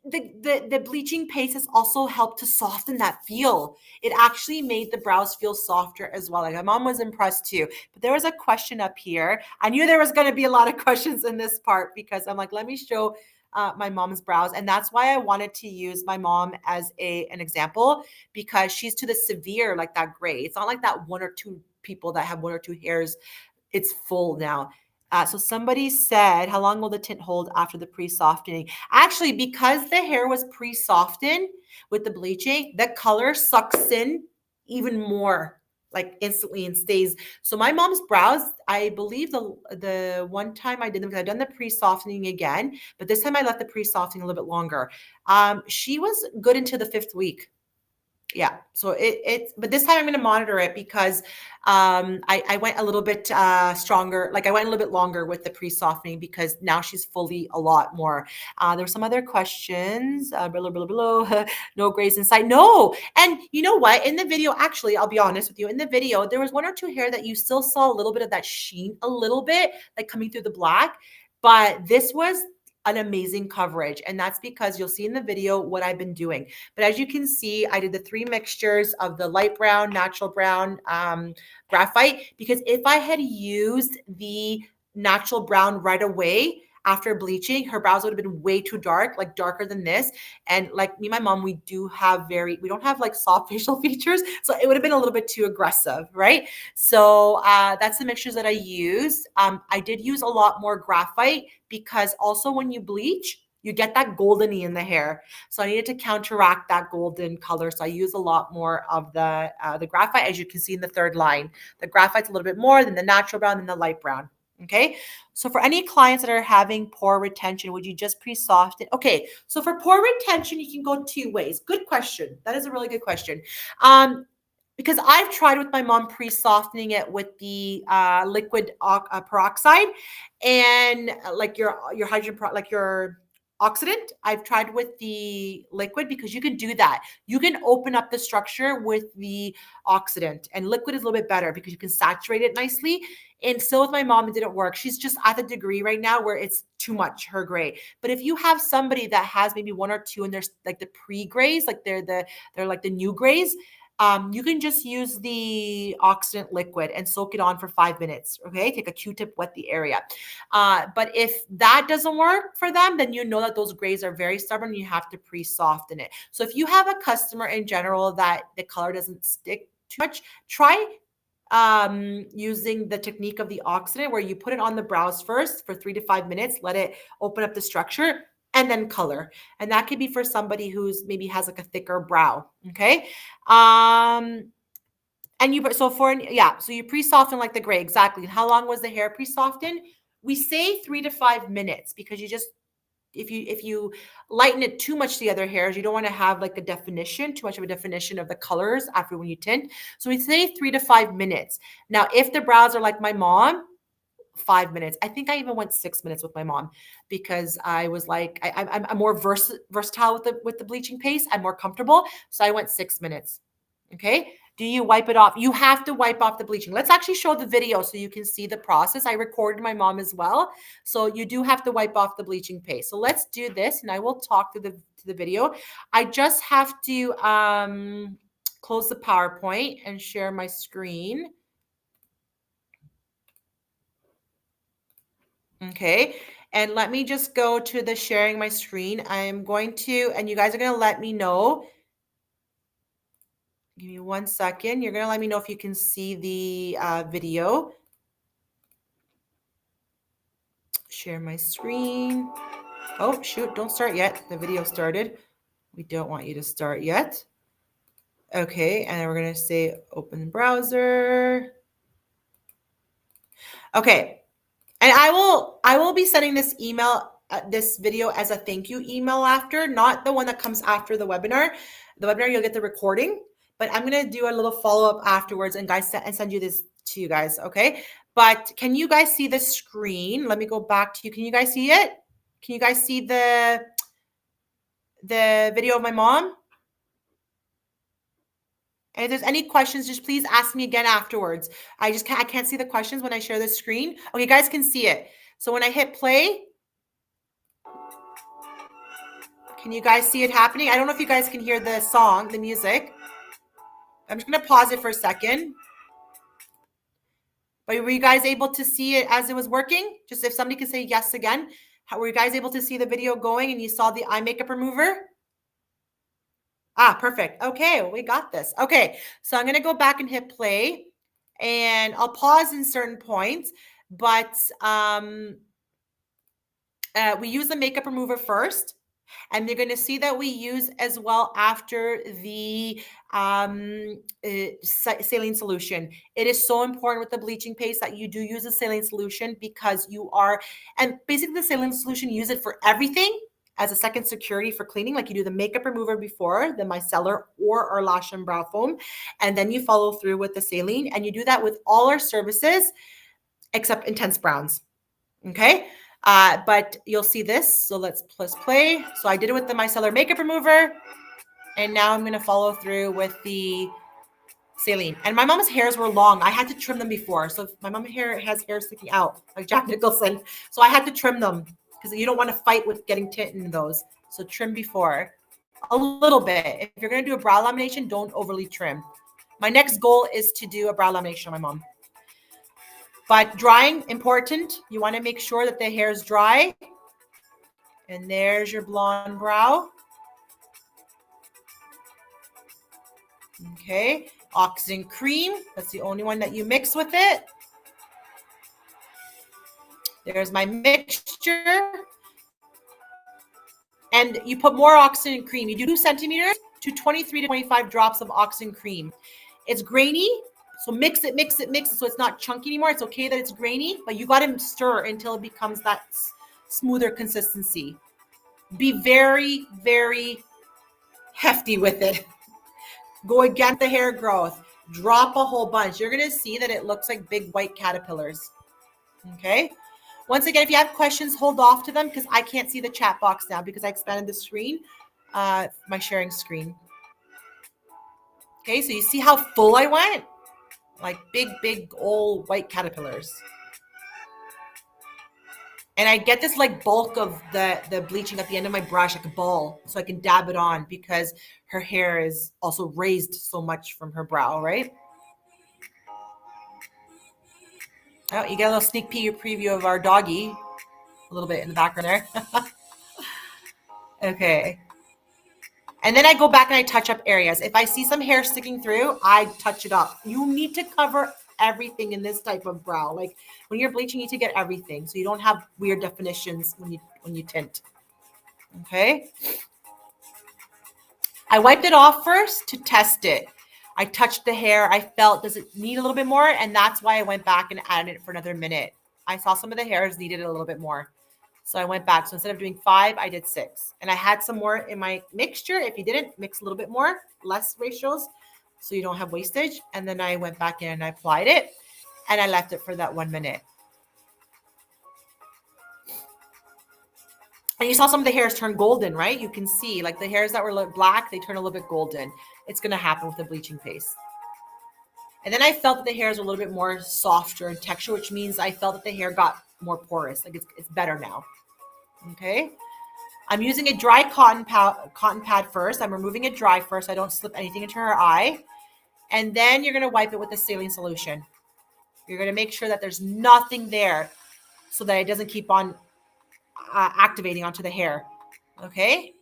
the bleaching paste has also helped to soften that feel. It actually made the brows feel softer as well. Like my mom was impressed too. But there was a question up here. I knew there was going to be a lot of questions in this part because I'm like, let me show my mom's brows. And that's why I wanted to use my mom as an example, because she's to the severe, like that gray. It's not like that 1 or 2 people that have 1 or 2 hairs. It's full now. So somebody said, how long will the tint hold after the pre-softening? Actually, because the hair was pre-softened with the bleaching, the color sucks in even more. like instantly and stays. So my mom's brows, I believe the one time I did them, because I've done the pre-softening again, but this time I left the pre-softening a little bit longer. She was good into the 5th week. Yeah. So but this time I'm going to monitor it because I went a little bit stronger. Like I went a little bit longer with the pre-softening because now she's fully a lot more. There were some other questions. Below, no grays inside. No. And you know what? In the video, actually, I'll be honest with you. In the video, there was 1 or 2 hair that you still saw a little bit of that sheen, a little bit like coming through the black. But this was an amazing coverage. And that's because you'll see in the video what I've been doing. But as you can see, I did the 3 mixtures of the light brown, natural brown, graphite, because if I had used the natural brown right away after bleaching, her brows would have been way too dark, like darker than this. And like me and my mom, we don't have like soft facial features. So it would have been a little bit too aggressive, right? So that's the mixtures that I used. I did use a lot more graphite because also when you bleach, you get that goldeny in the hair. So I needed to counteract that golden color. So I use a lot more of the graphite, as you can see in the 3rd line. The graphite's a little bit more than the natural brown and the light brown. Okay. So for any clients that are having pore retention, would you just pre-soften? Okay. So for pore retention, you can go 2 ways. Good question. That is a really good question. Because I've tried with my mom pre-softening it with the liquid peroxide and like your hydrogen, like your oxidant. I've tried with the liquid because you can do that. You can open up the structure with the oxidant, and liquid is a little bit better because you can saturate it nicely. And still with my mom, it didn't work. She's just at the degree right now where it's too much, her gray. But if you have somebody that has maybe 1 or 2 and there's like the pre-grays, like they're like the new grays, you can just use the oxidant liquid and soak it on for 5 minutes. Okay. Take a Q-tip, wet the area. But if that doesn't work for them, then you know that those grays are very stubborn and you have to pre-soften it. So if you have a customer in general that the color doesn't stick too much, try using the technique of the oxidant where you put it on the brows first for 3 to 5 minutes, let it open up the structure, and then color. And that could be for somebody who's maybe has like a thicker brow. Okay. So you pre-soften like the gray. Exactly. How long was the hair pre-softened? We say 3 to 5 minutes because if you lighten it too much to the other hairs, you don't want to have like too much of a definition of the colors after when you tint. So we say 3 to 5 minutes. Now, if the brows are like my mom, 5 minutes. I think I even went 6 minutes with my mom because I was like, I'm more versatile with the bleaching paste. I'm more comfortable. So I went 6 minutes. Okay. Do you wipe it off? You have to wipe off the bleaching. Let's actually show the video so you can see the process. I recorded my mom as well. So you do have to wipe off the bleaching paste. So let's do this and I will talk through the video. I just have to close the PowerPoint and share my screen. Okay. And let me just go to the sharing my screen. I'm going to, and you guys are going to let me know. Give me 1 second. You're going to let me know if you can see the video. Share my screen. Oh, shoot. Don't start yet. The video started. We don't want you to start yet. Okay. And then we're going to say open browser. Okay. And I will be sending this email, this video as a thank you email after, not the one that comes after the webinar. The webinar, you'll get the recording, but I'm going to do a little follow-up afterwards and send you this to you guys. Okay. But can you guys see the screen? Let me go back to you. Can you guys see it? Can you guys see the video of my mom? And if there's any questions, just please ask me again afterwards. I can't see the questions when I share the screen. Okay, you guys can see it. So when I hit play, can you guys see it happening? I don't know if you guys can hear the song, the music. I'm just going to pause it for a second. But were you guys able to see it as it was working? Just if somebody could say yes again. Were you guys able to see the video going and you saw the eye makeup remover? Perfect. Okay, we got this. Okay, so I'm going to go back and hit play and I'll pause in certain points, but we use the makeup remover first. And you're going to see that we use as well after the saline solution. It is so important with the bleaching paste that you do use a saline solution, because you are, and basically the saline solution, use it for everything as a second security for cleaning. Like you do the makeup remover before, the micellar or our lash and brow foam, and then you follow through with the saline. And you do that with all our services except intense browns. Okay. But you'll see this. So let's play. So I did it with the micellar makeup remover. And now I'm going to follow through with the saline. And my mom's hairs were long. I had to trim them before. So my mom has hair sticking out like Jack Nicholson. So I had to trim them because you don't want to fight with getting tint in those. So trim before a little bit. If you're going to do a brow lamination, don't overly trim. My next goal is to do a brow lamination on my mom. But drying, important. You want to make sure that the hair is dry. And there's your blonde brow. Okay. Oxygen cream. That's the only one that you mix with it. There's my mixture. And you put more oxygen cream. You do 2 centimeters to 23 to 25 drops of oxygen cream. It's grainy. So mix it, mix it, mix it so it's not chunky anymore. It's okay that it's grainy, but you got to stir until it becomes that smoother consistency. Be very, very hefty with it. Go against the hair growth. Drop a whole bunch. You're going to see that it looks like big white caterpillars. Okay. Once again, if you have questions, hold off to them because I can't see the chat box now because I expanded the screen, my sharing screen. Okay. So you see how full I went? Like big old white caterpillars. And I get this like bulk of the bleaching at the end of my brush, like a ball, so I can dab it on because her hair is also raised so much from her brow, right? Oh, you get a little sneak preview of our doggy, a little bit in the background there. Okay. And then I go back and I touch up areas. If I see some hair sticking through, I touch it up. You need to cover everything in this type of brow. Like when you're bleaching, you need to get everything so you don't have weird definitions when you tint. Okay. I wiped it off first to test it. I touched the hair. I felt, does it need a little bit more? And that's why I went back and added it for another minute. I saw some of the hairs needed a little bit more. So I went back. So instead of doing 5, I did 6. And I had some more in my mixture. If you didn't, mix a little bit more, less ratios, so you don't have wastage. And then I went back in and I applied it. And I left it for that 1 minute. And you saw some of the hairs turn golden, right? You can see like the hairs that were black, they turn a little bit golden. It's going to happen with the bleaching paste. And then I felt that the hairs were a little bit more softer in texture, which means I felt that the hair got more porous. Like it's better now. Okay. I'm using a dry cotton pad first. I'm removing it dry first. So I don't slip anything into her eye. And then you're going to wipe it with the saline solution. You're going to make sure that there's nothing there so that it doesn't keep on activating onto the hair. Okay.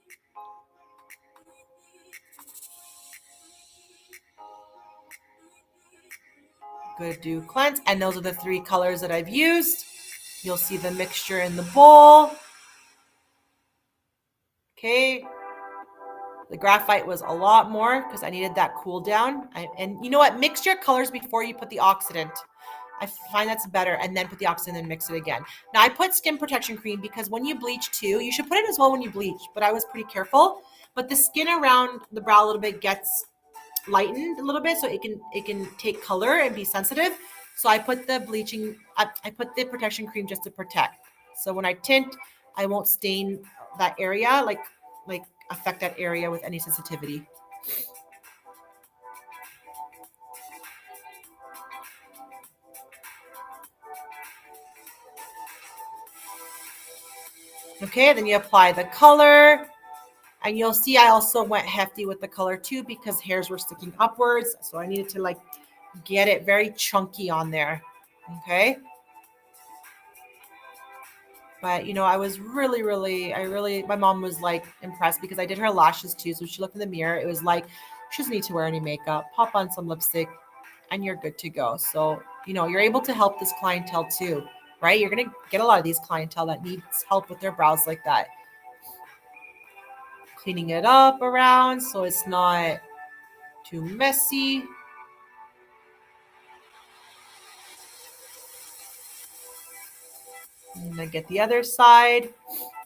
Good, do cleanse. And those are the 3 colors that I've used. You'll see the mixture in the bowl. Okay. The graphite was a lot more because I needed that cool down. And you know what? Mix your colors before you put the oxidant. I find that's better. And then put the oxidant and mix it again. Now I put skin protection cream because when you bleach too, you should put it as well when you bleach, but I was pretty careful. But the skin around the brow a little bit gets lightened a little bit so it can take color and be sensitive. So I put the bleaching, I put the protection cream just to protect. So when I tint, I won't stain that area, like affect that area with any sensitivity. Okay, then you apply the color. And you'll see I also went hefty with the color too because hairs were sticking upwards. So I needed to like get it very chunky on there. Okay. But, you know, I was my mom was like impressed because I did her lashes too. So she looked in the mirror. It was like, she doesn't need to wear any makeup, pop on some lipstick and you're good to go. So, you know, you're able to help this clientele too, right? You're going to get a lot of these clientele that needs help with their brows like that. cleaning it up around so it's not too messy. And then get the other side.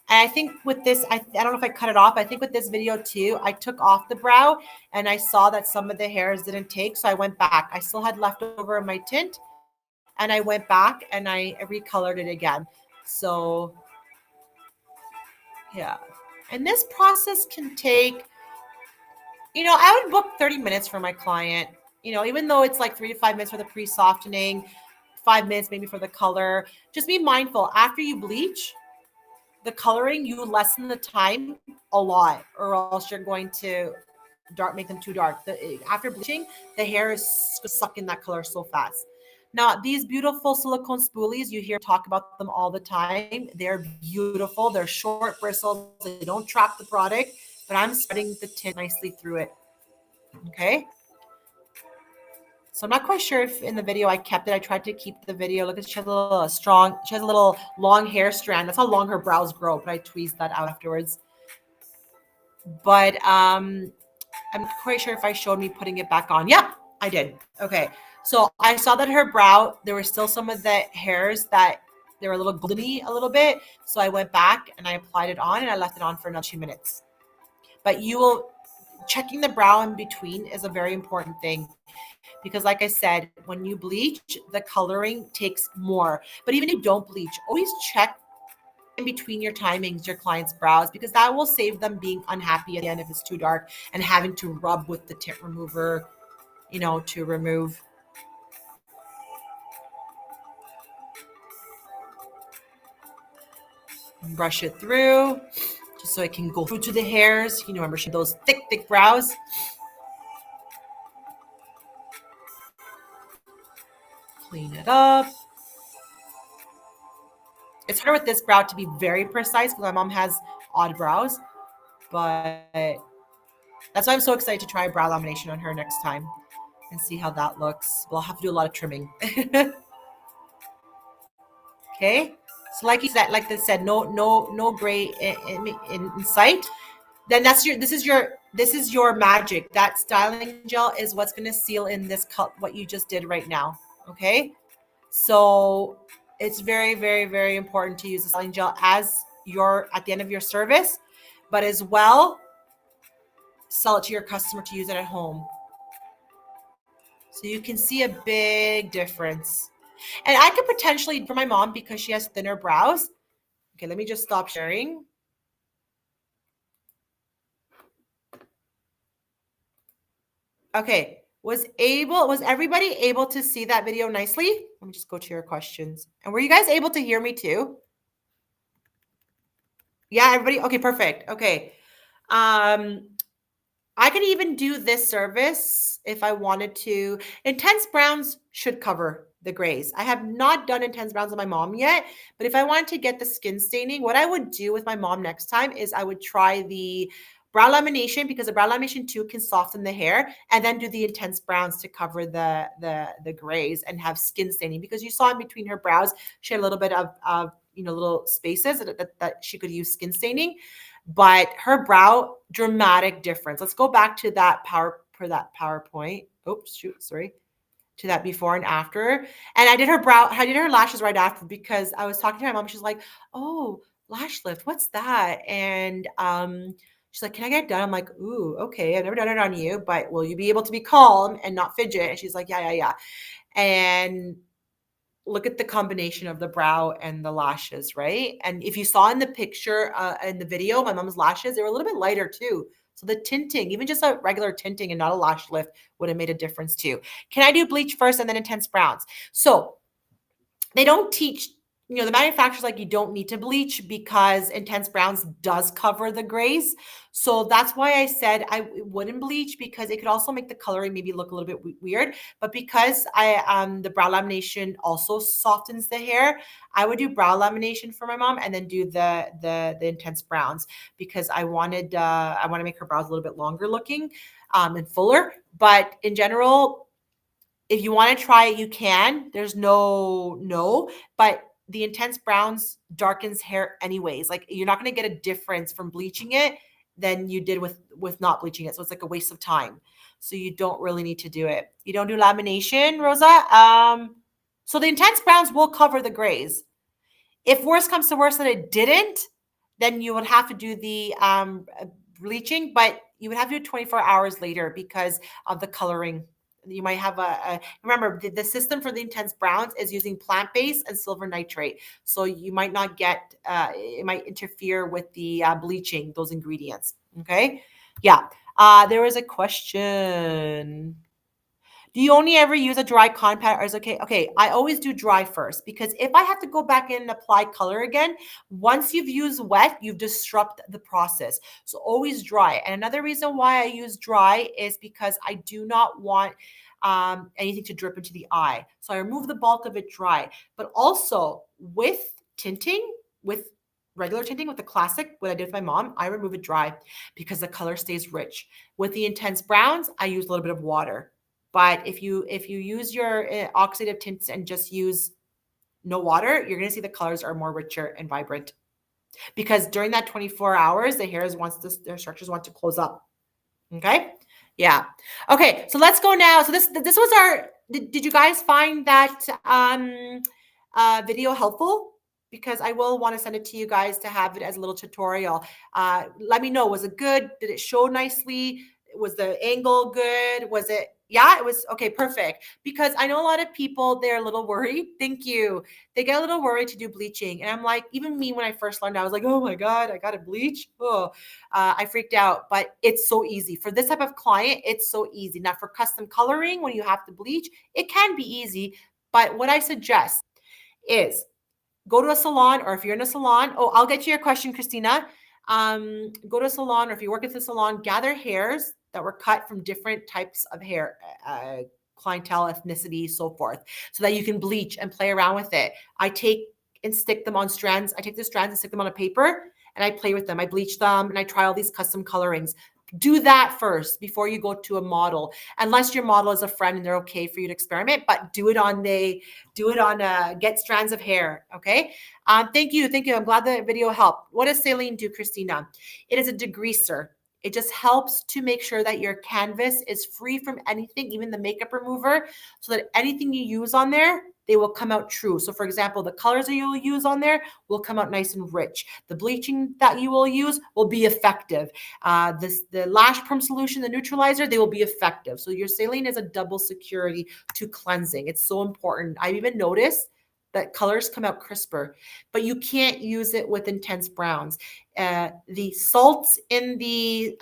And I think with this, I don't know if I cut it off. I think with this video too, I took off the brow and I saw that some of the hairs didn't take. So I went back. I still had leftover in my tint and I went back and I recolored it again. So yeah. And this process can take, I would book 30 minutes for my client, even though it's like 3 to 5 minutes for the pre-softening, 5 minutes maybe for the color. Just be mindful after you bleach the coloring, you lessen the time a lot, or else you're going to make them too dark. After bleaching, the hair is sucking that color so fast. Now, these beautiful silicone spoolies, you hear talk about them all the time. They're beautiful. They're short bristles. They don't trap the product, but I'm spreading the tint nicely through it. Okay. So I'm not quite sure if in the video I kept it. I tried to keep the video. Look, she has a little she has a little long hair strand. That's how long her brows grow, but I tweezed that out afterwards. But I'm not quite sure if I showed me putting it back on. Yeah, I did. Okay. So I saw that her brow, there were still some of the hairs that they were a little goldeny a little bit. So I went back and I applied it on and I left it on for another 2 minutes. But checking the brow in between is a very important thing. Because like I said, when you bleach, the coloring takes more. But even if you don't bleach, always check in between your timings, your client's brows, because that will save them being unhappy at the end if it's too dark and having to rub with the tint remover, to remove. Brush it through just so it can go through to the hairs. Remember, she had those thick brows. Clean it up. It's harder with this brow to be very precise because my mom has odd brows, but that's why I'm so excited to try brow lamination on her next time and see how that looks. We'll have to do a lot of trimming. Okay, so like I said, no gray in sight. Then this is your magic. That styling gel is what's going to seal in this cut, what you just did right now. Okay, so it's very, very, very important to use the styling gel at the end of your service, but as well, sell it to your customer to use it at home. So you can see a big difference. And I could potentially, for my mom, because she has thinner brows. Okay, let me just stop sharing. Okay, was everybody able to see that video nicely? Let me just go to your questions. And were you guys able to hear me too? Yeah, everybody? Okay, perfect. Okay. I can even do this service if I wanted to. Intense browns should cover the grays. I have not done intense browns on my mom yet, but if I wanted to get the skin staining, what I would do with my mom next time is I would try the brow lamination, because the brow lamination too can soften the hair, and then do the intense browns to cover the grays and have skin staining, because you saw in between her brows, she had a little bit of little spaces that she could use skin staining. But her brow, dramatic difference. Let's go back to that PowerPoint. Oops, shoot, sorry. To that before and after. And I did her lashes right after, because I was talking to my mom. She's like, "Oh, lash lift, what's that?" And she's like, "Can I get it done?" I'm like, "Ooh, okay. I've never done it on you, but will you be able to be calm and not fidget?" And she's like, yeah. And look at the combination of the brow and the lashes, right? And if you saw in the picture, in the video, my mom's lashes, they were a little bit lighter too. So the tinting, even just a regular tinting and not a lash lift, would have made a difference too. Can I do bleach first and then intense browns? So they don't teach, the manufacturer's like, you don't need to bleach because intense browns does cover the grays. So that's why I said I wouldn't bleach, because it could also make the coloring maybe look a little bit weird. But because the brow lamination also softens the hair, I would do brow lamination for my mom and then do the intense browns, because I want to make her brows a little bit longer looking and fuller. But in general, if you want to try it, you can. There's no, but the intense browns darkens hair anyways. Like, you're not going to get a difference from bleaching it than you did with not bleaching it. So it's like a waste of time. So you don't really need to do it. You don't do lamination, Rosa? So the intense browns will cover the grays. If worse comes to worse that it didn't, then you would have to do the bleaching, but you would have to do it 24 hours later because of the coloring. You might have remember, the system for the intense browns is using plant-based and silver nitrate. So you might not get, it might interfere with the bleaching, those ingredients. Okay. Yeah. There was a question. Do you only ever use a dry compact or is it okay? Okay, I always do dry first because if I have to go back in and apply color again, once you've used wet, you've disrupted the process. So always dry. And another reason why I use dry is because I do not want anything to drip into the eye. So I remove the bulk of it dry. But also with tinting, with regular tinting, with the classic, what I did with my mom, I remove it dry because the color stays rich. With the intense browns, I use a little bit of water. But if you use your oxidative tints and just use no water, you're going to see the colors are more richer and vibrant. Because during that 24 hours, the hairs their structures want to close up. Okay? Yeah. Okay, so let's go now. So this was our, did you guys find that video helpful? Because I will want to send it to you guys to have it as a little tutorial. Let me know, was it good? Did it show nicely? Was the angle good? Was it, yeah, it was okay, perfect. Because I know a lot of people, they're a little worried. Thank you. They get a little worried to do bleaching. And I'm like, even me, when I first learned, I was like, oh my God, I got to bleach. Oh, I freaked out, but it's so easy. For this type of client, it's so easy. Now for custom coloring, when you have to bleach, it can be easy. But what I suggest is go to a salon, or if you're in a salon, I'll get to your question, Christina. Go to a salon, or if you work at the salon, gather hairs that were cut from different types of hair, clientele, ethnicity, so forth, so that you can bleach and play around with it. I take and stick them on strands. I take the strands and stick them on a paper and I play with them. I bleach them and I try all these custom colorings. Do that first before you go to a model, unless your model is a friend and they're okay for you to experiment, but do it on get strands of hair. Okay. Thank you. I'm glad the video helped. What does saline do, Christina? It is a degreaser. It just helps to make sure that your canvas is free from anything, even the makeup remover, so that anything you use on there, they will come out true. So for example, the colors that you'll use on there will come out nice and rich. The bleaching that you will use will be effective. The lash perm solution, the neutralizer, they will be effective. So your saline is a double security to cleansing. It's so important. I've even noticed that colors come out crisper, but you can't use it with intense browns. The salts in the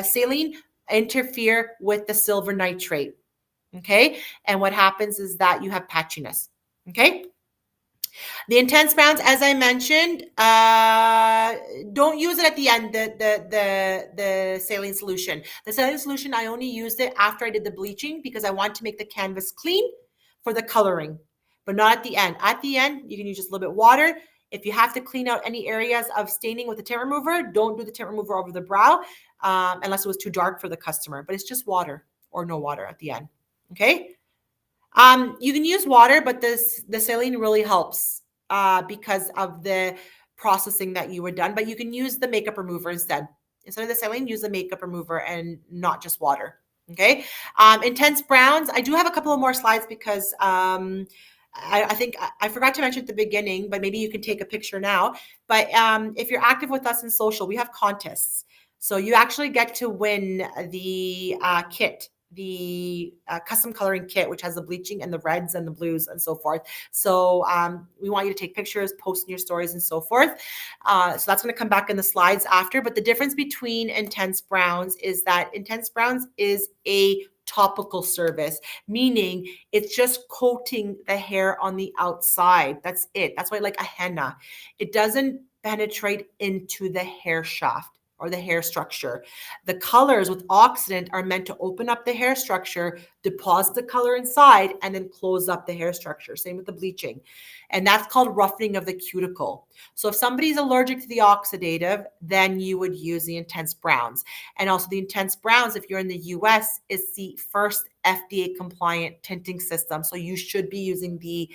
saline interfere with the silver nitrate. Okay. And what happens is that you have patchiness. Okay. The intense browns, as I mentioned, don't use it at the end, the saline solution. The saline solution, I only used it after I did the bleaching because I want to make the canvas clean for the coloring, but not at the end. At the end, you can use just a little bit of water. If you have to clean out any areas of staining with the tint remover, don't do the tint remover over the brow unless it was too dark for the customer, but it's just water or no water at the end. Okay. You can use water, but the saline really helps because of the processing that you were done. But you can use the makeup remover instead. Instead of the saline, use the makeup remover and not just water. Okay. Intense browns. I do have a couple of more slides because I think I forgot to mention at the beginning, but maybe you can take a picture now. But if you're active with us in social, we have contests. So you actually get to win the kit, the custom coloring kit, which has the bleaching and the reds and the blues and so forth. So we want you to take pictures, post in your stories and so forth. So that's going to come back in the slides after. But the difference between intense browns is that intense browns is a topical service, meaning it's just coating the hair on the outside. That's it. That's why like a henna. It doesn't penetrate into the hair shaft or the hair structure. The colors with oxidant are meant to open up the hair structure, deposit the color inside, and then close up the hair structure. Same with the bleaching. And that's called roughening of the cuticle. So if somebody's allergic to the oxidative, then you would use the intense browns. And also the intense browns, if you're in the US, is the first FDA compliant tinting system. So you should be using the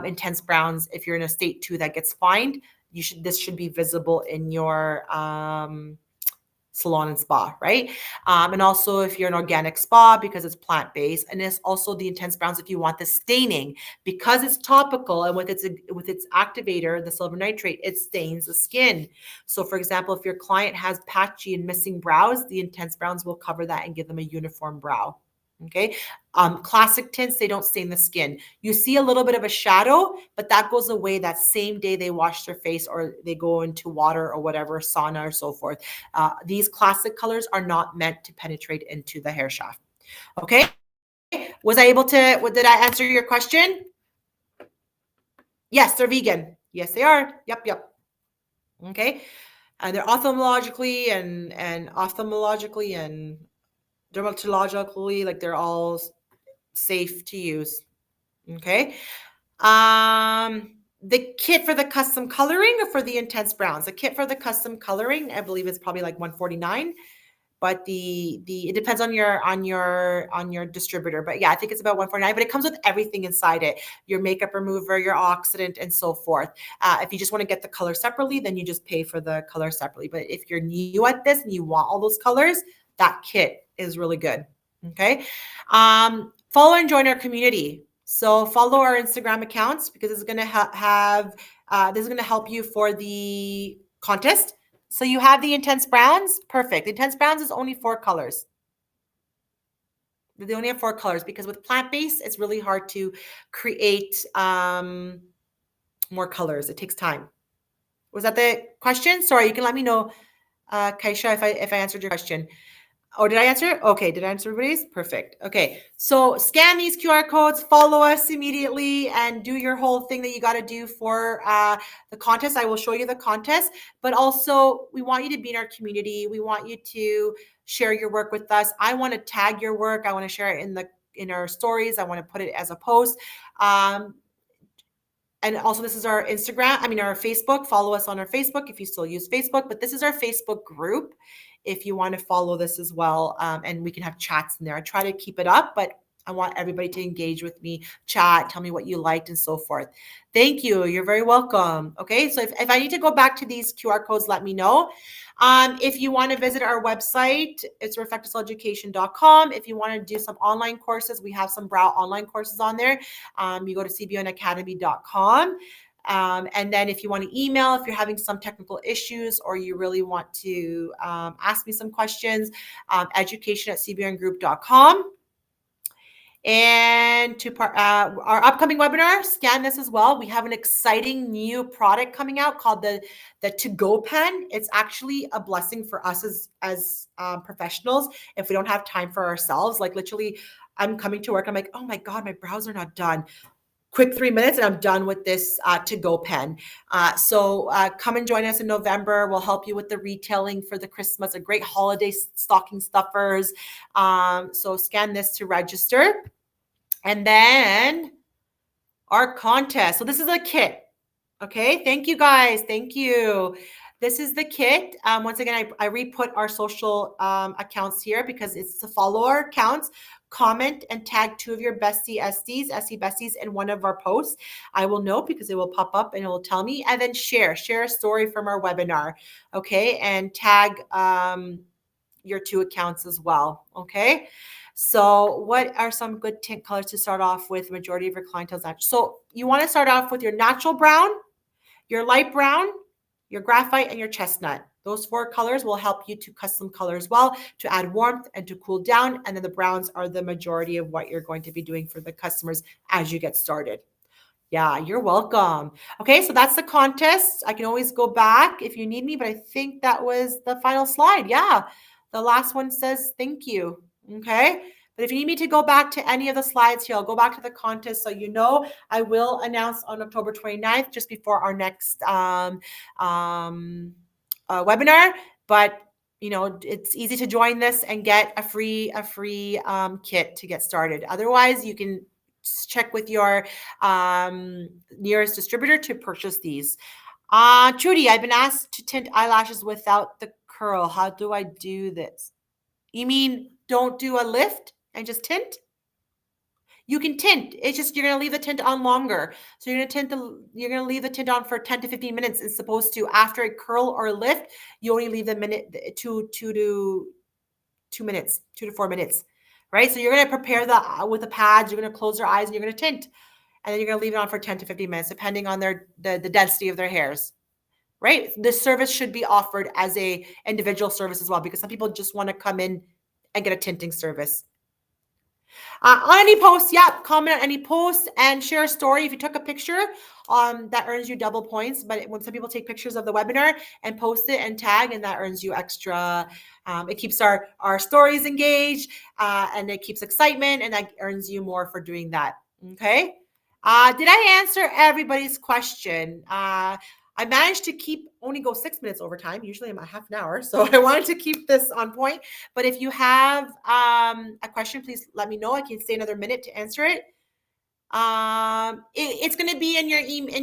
intense browns. If you're in a state 2 that gets fined, this should be visible in your salon and spa, right? And also if you're an organic spa because it's plant-based, and it's also the intense browns if you want the staining because it's topical and with its activator, the silver nitrate, it stains the skin. So for example, if your client has patchy and missing brows, the intense browns will cover that and give them a uniform brow. Okay. Classic tints, they don't stain the skin. You see a little bit of a shadow, but that goes away that same day they wash their face or they go into water or whatever, sauna or so forth. These classic colors are not meant to penetrate into the hair shaft. Okay. Was I able to, did I answer your question? Yes, they're vegan. Yes, they are. Yep. Okay. And they're ophthalmologically and ophthalmologically and dermatologically, like they're all safe to use. Okay. The kit for the custom coloring or for the intense browns? The kit for the custom coloring, I believe it's probably like $149, but the it depends on your distributor. But yeah, I think it's about $149, but it comes with everything inside it, your makeup remover, your oxidant, and so forth. If you just want to get the color separately, then you just pay for the color separately. But if you're new at this and you want all those colors, that kit is really good. Okay. Follow and join our community. So follow our Instagram accounts because it's going to this is going to help you for the contest. So you have the intense browns. Perfect. Intense browns is only 4 colors. They only have 4 colors because with plant-based, it's really hard to create more colors. It takes time. Was that the question? Sorry, you can let me know, Kaisha, if I answered your question. Oh, did I answer it? Okay, did I answer everybody's? Perfect. Okay, so scan these QR codes, follow us immediately, and do your whole thing that you got to do for the contest. I will show you the contest, but also we want you to be in our community. We want you to share your work with us. I want to tag your work. I want to share it in our stories. I want to put it as a post. And also this is our Instagram, our Facebook. Follow us on our Facebook if you still use Facebook, but this is our Facebook group if you want to follow this as well. And we can have chats in there. I try to keep it up, but I want everybody to engage with me, chat, tell me what you liked and so forth. Thank you. You're very welcome. Okay. So if I need to go back to these QR codes, let me know. If you want to visit our website, it's RefectoCilEducation.com. If you want to do some online courses, we have some brow online courses on there. You go to cbnacademy.com. And then if you want to email, if you're having some technical issues or you really want to ask me some questions, education@cbngroup.com. And our upcoming webinar, scan this as well. We have an exciting new product coming out called the to-go pen. It's actually a blessing for us as professionals if we don't have time for ourselves. Like literally, I'm coming to work. I'm like, oh my God, my brows are not done. Quick 3 minutes and I'm done with this to-go pen. So come and join us in November. We'll help you with the retailing for the Christmas, a great holiday stocking stuffers. So scan this to register. And then our contest. So this is a kit. Okay. Thank you guys. Thank you. This is the kit. Once again, I re-put our social accounts here because it's to follow our accounts, comment and tag 2 of your SC besties in one of our posts. I will know because it will pop up and it will tell me, and then share a story from our webinar. Okay. And tag your 2 accounts as well. Okay. So what are some good tint colors to start off with? Majority of your clientele's natural. So you want to start off with your natural brown, your light brown, your graphite, and your chestnut. Those 4 colors will help you to custom color as well, to add warmth and to cool down. And then the browns are the majority of what you're going to be doing for the customers as you get started. Yeah, you're welcome. Okay, so that's the contest. I can always go back if you need me, but I think that was the final slide. Yeah, the last one says thank you. Okay, but if you need me to go back to any of the slides here, I'll go back to the contest so you know. I will announce on October 29th, just before our next webinar. But you know, it's easy to join this and get a free kit to get started. Otherwise, you can check with your nearest distributor to purchase these. Trudy, I've been asked to tint eyelashes without the curl. How do I do this? You mean don't do a lift and just tint? You can tint. It's just you're gonna leave the tint on longer. So you're gonna leave the tint on for 10 to 15 minutes. It's supposed to after a curl or lift, you only leave the minute 2 minutes, 2 to 4 minutes, right? So you're gonna prepare the with the pads. You're gonna close their eyes and you're gonna tint, and then you're gonna leave it on for 10 to 15 minutes, depending on the density of their hairs. Right? This service should be offered as a individual service as well, because some people just want to come in and get a tinting service. On any post, comment on any post and share a story. If you took a picture, that earns you double points. But when some people take pictures of the webinar and post it and tag, and that earns you extra. It keeps our stories engaged, and it keeps excitement, and that earns you more for doing that. Okay. Did I answer everybody's question? I managed to only go 6 minutes over time. Usually I'm at half an hour. So I wanted to keep this on point. But if you have a question, please let me know. I can stay another minute to answer it. It's going to be in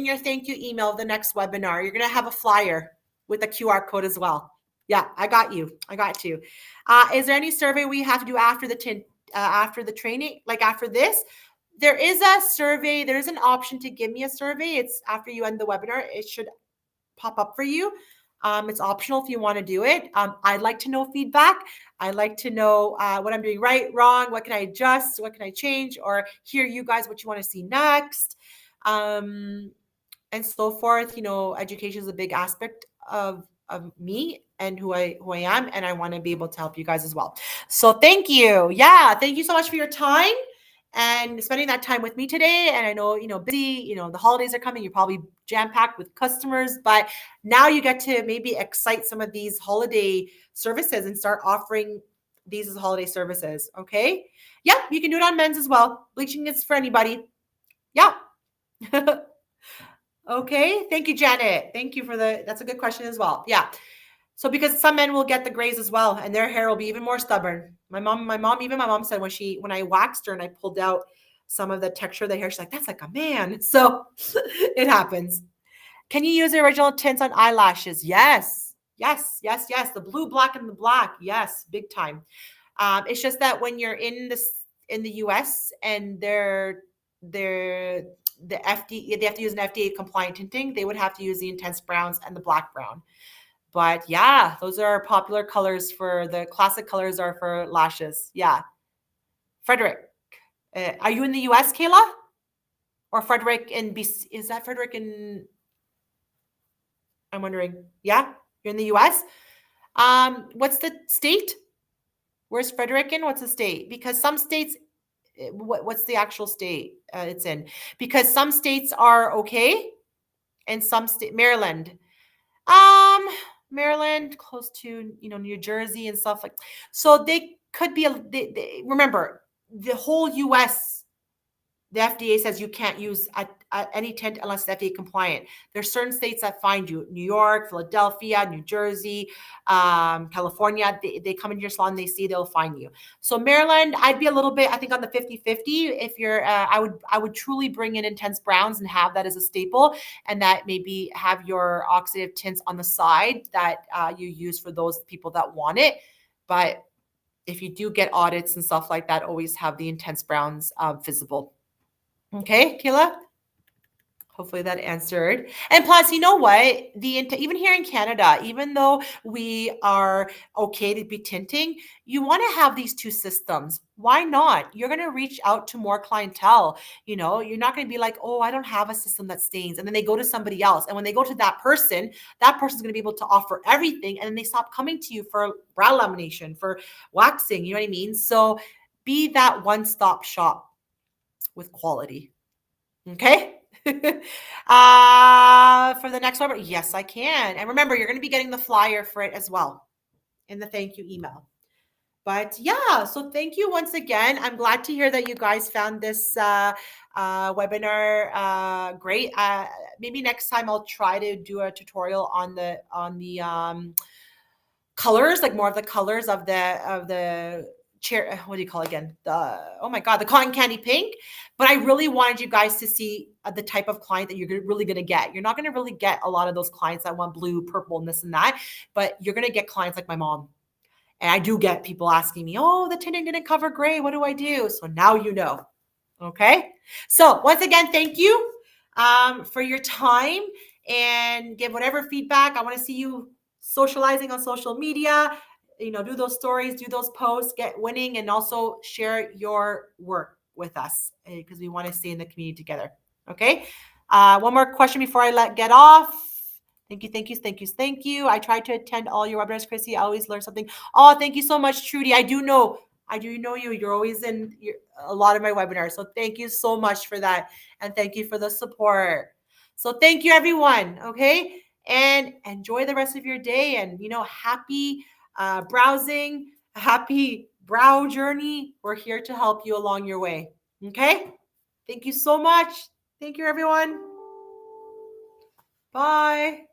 your thank you email of the next webinar. You're going to have a flyer with a QR code as well. Yeah, I got you. I got you. Is there any survey we have to do after the training, like after this? There is a survey. There's an option to give me a survey. It's after you end the webinar. It should pop up for you. It's optional if you want to do it. I'd like to know feedback. I'd like to know what I'm doing right, wrong, what can I adjust, what can I change, or hear you guys what you want to see next, and so forth. Education is a big aspect of me and who I am, and I want to be able to help you guys as well. So thank you. Yeah, thank you so much for your time and spending that time with me today. And I know, busy, the holidays are coming. You're probably jam-packed with customers, but now you get to maybe excite some of these holiday services and start offering these as holiday services. Okay. Yeah. You can do it on men's as well. Bleaching is for anybody. Yeah. Okay. Thank you, Janet. Thank you that's a good question as well. Yeah. So because some men will get the grays as well, and their hair will be even more stubborn. My mom said when I waxed her and I pulled out some of the texture of the hair, she's like, that's like a man. So it happens. Can you use the original tints on eyelashes? Yes. The blue, black, and the black. Yes, big time. It's just that when you're in the US and the FDA, they have to use an FDA compliant tinting, they would have to use the intense browns and the black brown. But yeah, those are popular colors for the classic colors are for lashes. Yeah. Frederick, are you in the US, Kayla? Or Frederick in BC? Is that Frederick in, I'm wondering. Yeah, you're in the US? What's the state? Where's Frederick in? What's the state? Because some states, what's the actual state it's in? Because some states are okay and some Maryland. Maryland, close to New Jersey and stuff like. So they could be remember the whole U.S. The FDA says you can't use any tint unless it's FDA compliant. There's certain states that find you: New York, Philadelphia, New Jersey, California. They come into your salon, they'll find you. So Maryland, I'd be a little bit, I think, on the 50-50. If you're, I would truly bring in intense browns and have that as a staple, and that maybe have your oxidative tints on the side that you use for those people that want it. But if you do get audits and stuff like that, always have the intense browns visible. Okay, Kayla? Hopefully that answered. And plus, you know what? Even here in Canada, even though we are okay to be tinting, you want to have these two systems. Why not? You're going to reach out to more clientele. You're not going to be like, oh, I don't have a system that stains. And then they go to somebody else. And when they go to that person's going to be able to offer everything. And then they stop coming to you for brow lamination, for waxing. You know what I mean? So be that one-stop shop with quality. Okay. For the next one, yes, I can. And remember, you're going to be getting the flyer for it as well in the thank you email. But yeah, so thank you once again. I'm glad to hear that you guys found this webinar great. Maybe next time I'll try to do a tutorial on the colors, like more of the colors of the chair, what do you call it again? The cotton candy pink. But I really wanted you guys to see the type of client that you're really going to get. You're not going to really get a lot of those clients that want blue, purple, and this and that, but you're going to get clients like my mom. And I do get people asking me, oh, the tinting didn't cover gray. What do I do? So now you know. Okay. So once again, thank you for your time, and give whatever feedback. I want to see you socializing on social media. Do those stories, do those posts, get winning, and also share your work with us because we want to stay in the community together. Okay. One more question before I get off. Thank you, thank you, thank you, thank you. I try to attend all your webinars, Chrissy. I always learn something. Oh, thank you so much, Trudy. I do know you. You're always in a lot of my webinars. So thank you so much for that. And thank you for the support. So thank you, everyone. Okay. And enjoy the rest of your day. And, happy browsing, happy brow journey. We're here to help you along your way. Okay. Thank you so much. Thank you, everyone. Bye.